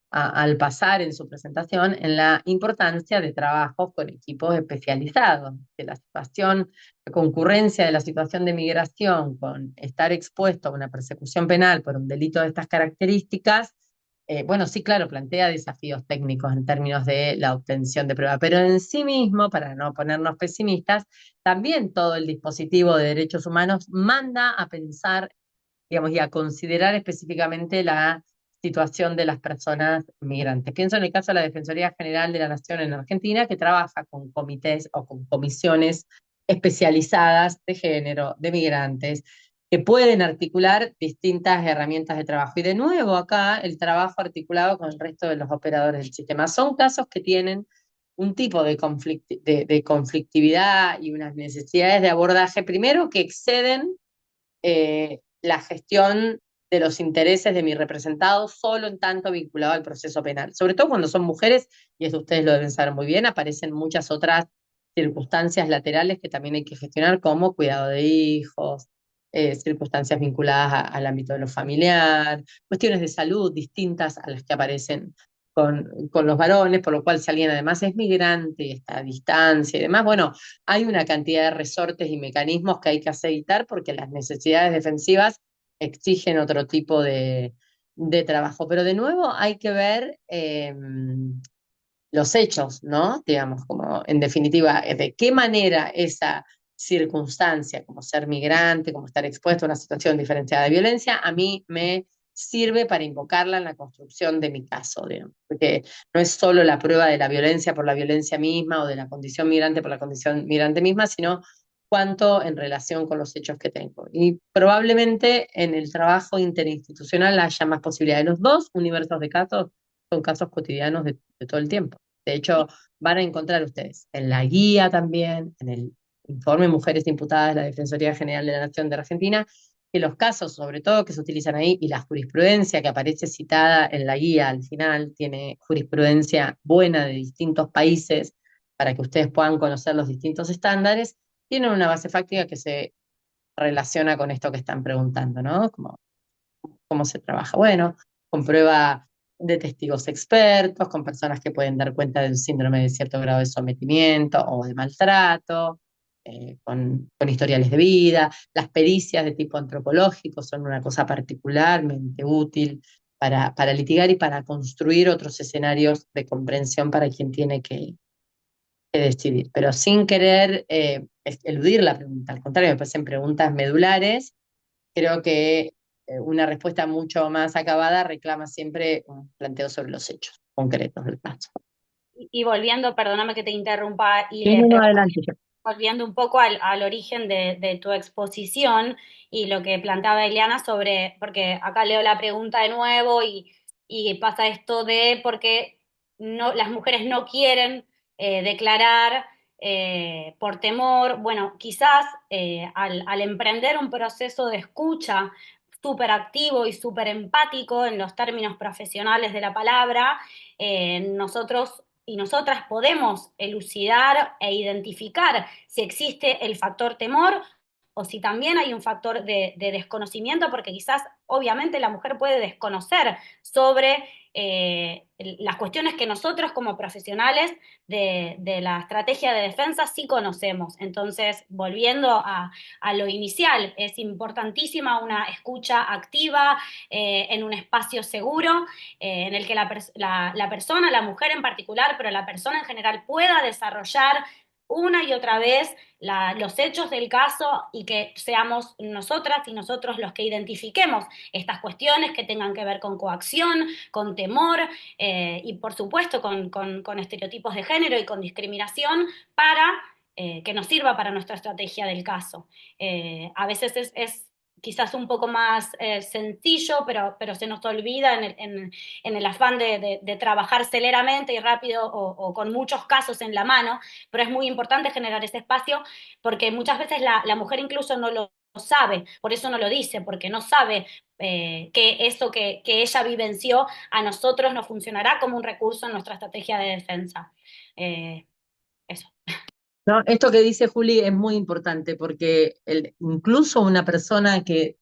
al pasar en su presentación, en la importancia de trabajos con equipos especializados, que la situación, la concurrencia de la situación de migración con estar expuesto a una persecución penal por un delito de estas características, bueno, sí, claro, plantea desafíos técnicos en términos de la obtención de prueba, pero en sí mismo, para no ponernos pesimistas, también todo el dispositivo de derechos humanos manda a pensar, digamos, y a considerar específicamente la situación de las personas migrantes. Pienso en el caso de la Defensoría General de la Nación en Argentina, que trabaja con comités o con comisiones especializadas de género, de migrantes, que pueden articular distintas herramientas de trabajo. Y de nuevo acá el trabajo articulado con el resto de los operadores del sistema. Son casos que tienen un tipo de conflictividad y unas necesidades de abordaje, primero, que exceden la gestión de los intereses de mi representado solo en tanto vinculado al proceso penal. Sobre todo cuando son mujeres, y eso ustedes lo deben saber muy bien, aparecen muchas otras circunstancias laterales que también hay que gestionar, como cuidado de hijos, circunstancias vinculadas al ámbito de lo familiar, cuestiones de salud distintas a las que aparecen con los varones, por lo cual si alguien además es migrante y está a distancia y demás, bueno, hay una cantidad de resortes y mecanismos que hay que aceitar porque las necesidades defensivas exigen otro tipo de trabajo. Pero de nuevo hay que ver los hechos, ¿no? Digamos, como en definitiva, de qué manera esa circunstancia, como ser migrante, como estar expuesto a una situación diferenciada de violencia, a mí me sirve para invocarla en la construcción de mi caso, digamos, porque no es solo la prueba de la violencia por la violencia misma o de la condición migrante por la condición migrante misma, sino cuánto en relación con los hechos que tengo. Y probablemente en el trabajo interinstitucional haya más posibilidades. Los dos universos de casos son casos cotidianos de todo el tiempo. De hecho, van a encontrar ustedes en la guía también, en el informe Mujeres Imputadas de la Defensoría General de la Nación de Argentina, que los casos, sobre todo, que se utilizan ahí, y la jurisprudencia que aparece citada en la guía al final, tiene jurisprudencia buena de distintos países para que ustedes puedan conocer los distintos estándares, tienen una base fáctica que se relaciona con esto que están preguntando, ¿no? ¿Cómo se trabaja? Bueno, con prueba de testigos expertos, con personas que pueden dar cuenta del síndrome de cierto grado de sometimiento o de maltrato, con historiales de vida. Las pericias de tipo antropológico son una cosa particularmente útil para litigar y para construir otros escenarios de comprensión para quien tiene que decidir, pero sin querer eludir la pregunta. Al contrario, me parecen preguntas medulares. Creo que una respuesta mucho más acabada reclama siempre un planteo sobre los hechos concretos del caso. Y volviendo, perdóname que te interrumpa, Sí, Ile, no, no, pero adelante. volviendo un poco al origen de tu exposición y lo que planteaba Eliana sobre, porque acá leo la pregunta de nuevo y pasa esto de por qué no, las mujeres no quieren declarar por temor. Bueno, quizás al emprender un proceso de escucha súper activo y súper empático en los términos profesionales de la palabra, nosotros y nosotras podemos elucidar e identificar si existe el factor temor o si también hay un factor de desconocimiento, porque quizás obviamente la mujer puede desconocer sobre las cuestiones que nosotros como profesionales de la estrategia de defensa sí conocemos. Entonces, volviendo a lo inicial, es importantísima una escucha activa en un espacio seguro en el que la persona, la mujer en particular, pero la persona en general pueda desarrollar una y otra vez los hechos del caso y que seamos nosotras y nosotros los que identifiquemos estas cuestiones que tengan que ver con coacción, con temor y por supuesto con estereotipos de género y con discriminación para que nos sirva para nuestra estrategia del caso. A veces es quizás un poco más sencillo, pero se nos olvida en el afán de trabajar celeramente y rápido o con muchos casos en la mano, pero es muy importante generar ese espacio porque muchas veces la mujer incluso no lo sabe, por eso no lo dice, porque no sabe que eso que ella vivenció a nosotros nos funcionará como un recurso en nuestra estrategia de defensa. Eh, Eso. ¿No? Esto que dice Juli es muy importante porque incluso una persona que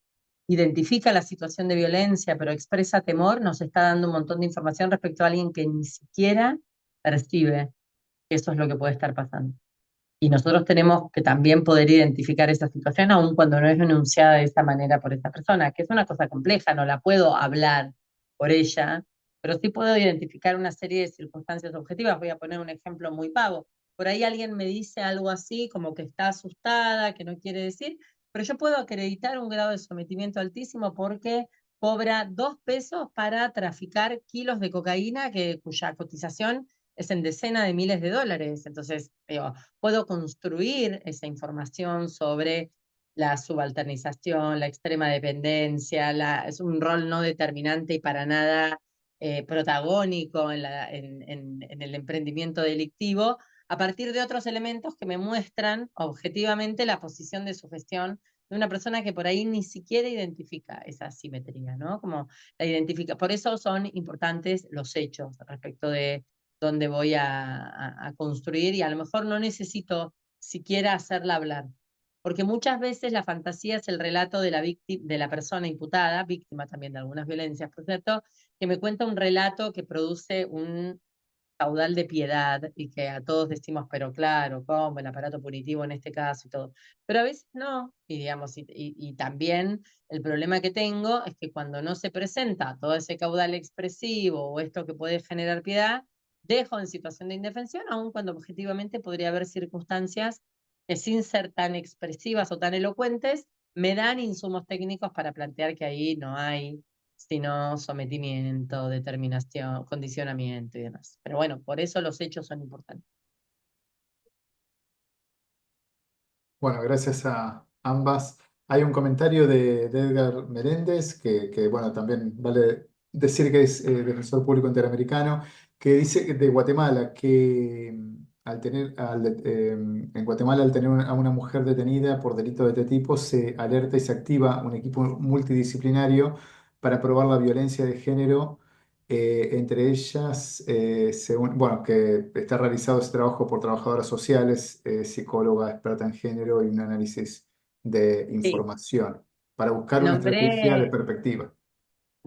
identifica la situación de violencia pero expresa temor nos está dando un montón de información respecto a alguien que ni siquiera percibe que eso es lo que puede estar pasando. Y nosotros tenemos que también poder identificar esa situación, aun cuando no es enunciada de esa manera por esa persona, que es una cosa compleja, no la puedo hablar por ella, pero sí puedo identificar una serie de circunstancias objetivas. Voy a poner un ejemplo muy pavo. Por ahí alguien me dice algo así, como que está asustada, que no quiere decir, pero yo puedo acreditar un grado de sometimiento altísimo porque cobra 2 pesos para traficar kilos de cocaína cuya cotización es en decenas de miles de dólares. Entonces, digo, puedo construir esa información sobre la subalternización, la extrema dependencia, es un rol no determinante y para nada protagónico en el emprendimiento delictivo, a partir de otros elementos que me muestran objetivamente la posición de su gestión de una persona que por ahí ni siquiera identifica esa asimetría, ¿no? Como la identifica. Por eso son importantes los hechos respecto de dónde voy a construir y a lo mejor no necesito siquiera hacerla hablar. Porque muchas veces la fantasía es el relato de de la persona imputada, víctima también de algunas violencias, por cierto, que me cuenta un relato que produce un caudal de piedad y que a todos decimos, pero claro, ¿cómo? El aparato punitivo en este caso y todo. Pero a veces no, y digamos, y también el problema que tengo es que cuando no se presenta todo ese caudal expresivo o esto que puede generar piedad, dejo en situación de indefensión, aun cuando objetivamente podría haber circunstancias que sin ser tan expresivas o tan elocuentes, me dan insumos técnicos para plantear que ahí no hay sino sometimiento, determinación, condicionamiento y demás. Pero bueno, por eso los hechos son importantes. Bueno, gracias a ambas. Hay un comentario de Edgar Meléndez, bueno, también vale decir que es defensor público interamericano, que dice de Guatemala que en Guatemala al tener a una mujer detenida por delito de este tipo, se alerta y se activa un equipo multidisciplinario para probar la violencia de género entre ellas, bueno, que está realizado ese trabajo por trabajadoras sociales, psicóloga experta en género y un análisis de Sí, información para buscar una estrategia de nombré perspectiva.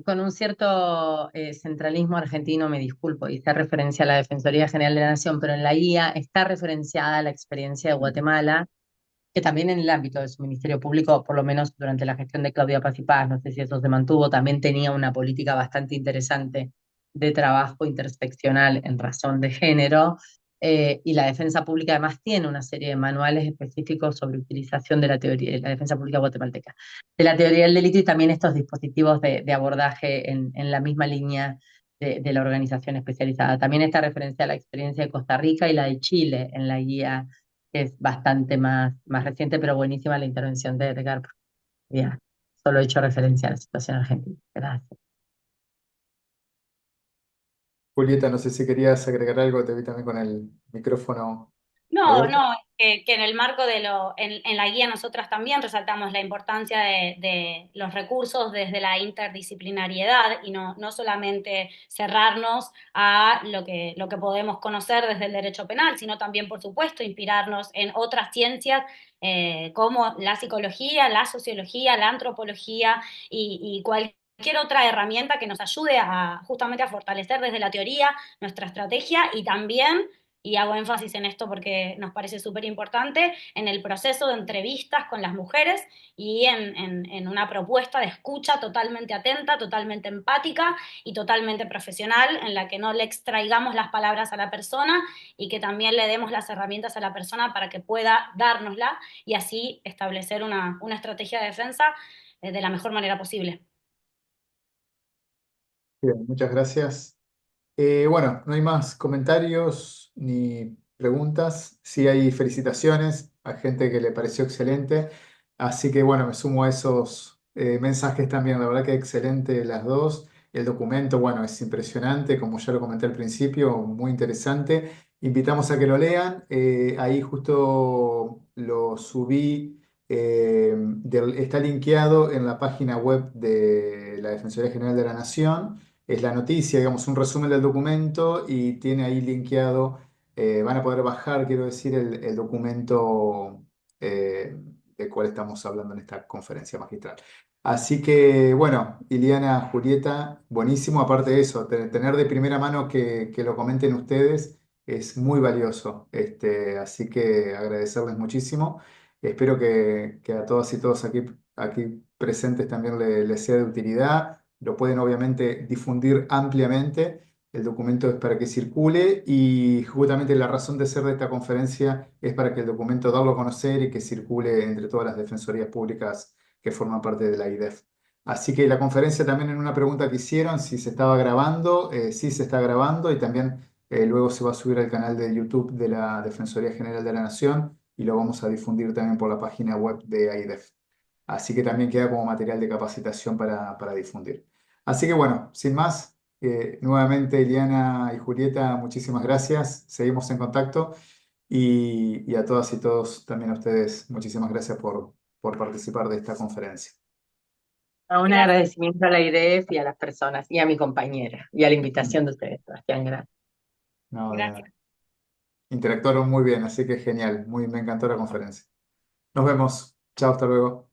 con un cierto centralismo argentino, me disculpo, hice referencia a la Defensoría General de la Nación, pero en la guía está referenciada la experiencia de Guatemala, que también en el ámbito de su Ministerio Público, por lo menos durante la gestión de Claudia Paz y Paz, no sé si eso se mantuvo, también tenía una política bastante interesante de trabajo interseccional en razón de género. Y la defensa pública además tiene una serie de manuales específicos sobre utilización de la teoría, de la defensa pública guatemalteca, de la teoría del delito y también estos dispositivos de abordaje en la misma línea de la organización especializada. También está referencia a la experiencia de Costa Rica y la de Chile en la guía, que es bastante más reciente, pero buenísima la intervención de Edgar. Ya, solo he hecho referencia a la situación argentina. Gracias. Julieta, no sé si querías agregar algo, te vi también con el micrófono No, abierto. no, que en el marco en la guía nosotras también resaltamos la importancia de los recursos desde la interdisciplinariedad y no solamente cerrarnos a lo que podemos conocer desde el derecho penal, sino también, por supuesto, inspirarnos en otras ciencias como la psicología, la sociología, la antropología y cualquier otra herramienta que nos ayude justamente a fortalecer desde la teoría nuestra estrategia y también, y hago énfasis en esto porque nos parece súper importante, en el proceso de entrevistas con las mujeres y en una propuesta de escucha totalmente atenta, totalmente empática y totalmente profesional, en la que no le extraigamos las palabras a la persona y que también le demos las herramientas a la persona para que pueda dárnosla y así establecer una estrategia de defensa de la mejor manera posible. Bien, muchas gracias. Bueno, no hay más comentarios ni preguntas. Sí hay felicitaciones a gente que le pareció excelente. Así que bueno, me sumo a esos mensajes también. La verdad que excelente las dos. El documento, bueno, es impresionante, como ya lo comenté al principio, muy interesante. Invitamos a que lo lean. Ahí justo lo subí. Está linkeado en la página web de la Defensoría General de la Nación. Es la noticia, digamos, un resumen del documento y tiene ahí linkeado, van a poder bajar, quiero decir, el documento del cual estamos hablando en esta conferencia magistral. Así que, bueno, Iliana, Julieta, buenísimo. Aparte de eso, tener de primera mano que lo comenten ustedes es muy valioso. Así que agradecerles muchísimo. Espero que a todas y todos aquí presentes también les sea de utilidad. Lo pueden obviamente difundir ampliamente. El documento es para que circule y justamente la razón de ser de esta conferencia es para que el documento darlo a conocer y que circule entre todas las defensorías públicas que forman parte de la IDEF. Así que la conferencia también, en una pregunta que hicieron, si se estaba grabando, sí se está grabando y también luego se va a subir al canal de YouTube de la Defensoría General de la Nación y lo vamos a difundir también por la página web de AIDEF. Así que también queda como material de capacitación para difundir. Así que bueno, sin más, nuevamente Eliana y Julieta, muchísimas gracias. Seguimos en contacto y a todas y todos, también a ustedes, muchísimas gracias por participar de esta conferencia. Un Gracias. agradecimiento a la IDEF y a las personas y a mi compañera y a la invitación de ustedes, Sebastián. Gracias. No, de nada. Gracias. Interactuaron muy bien, así que genial. Me encantó la conferencia. Nos vemos. Chao, hasta luego.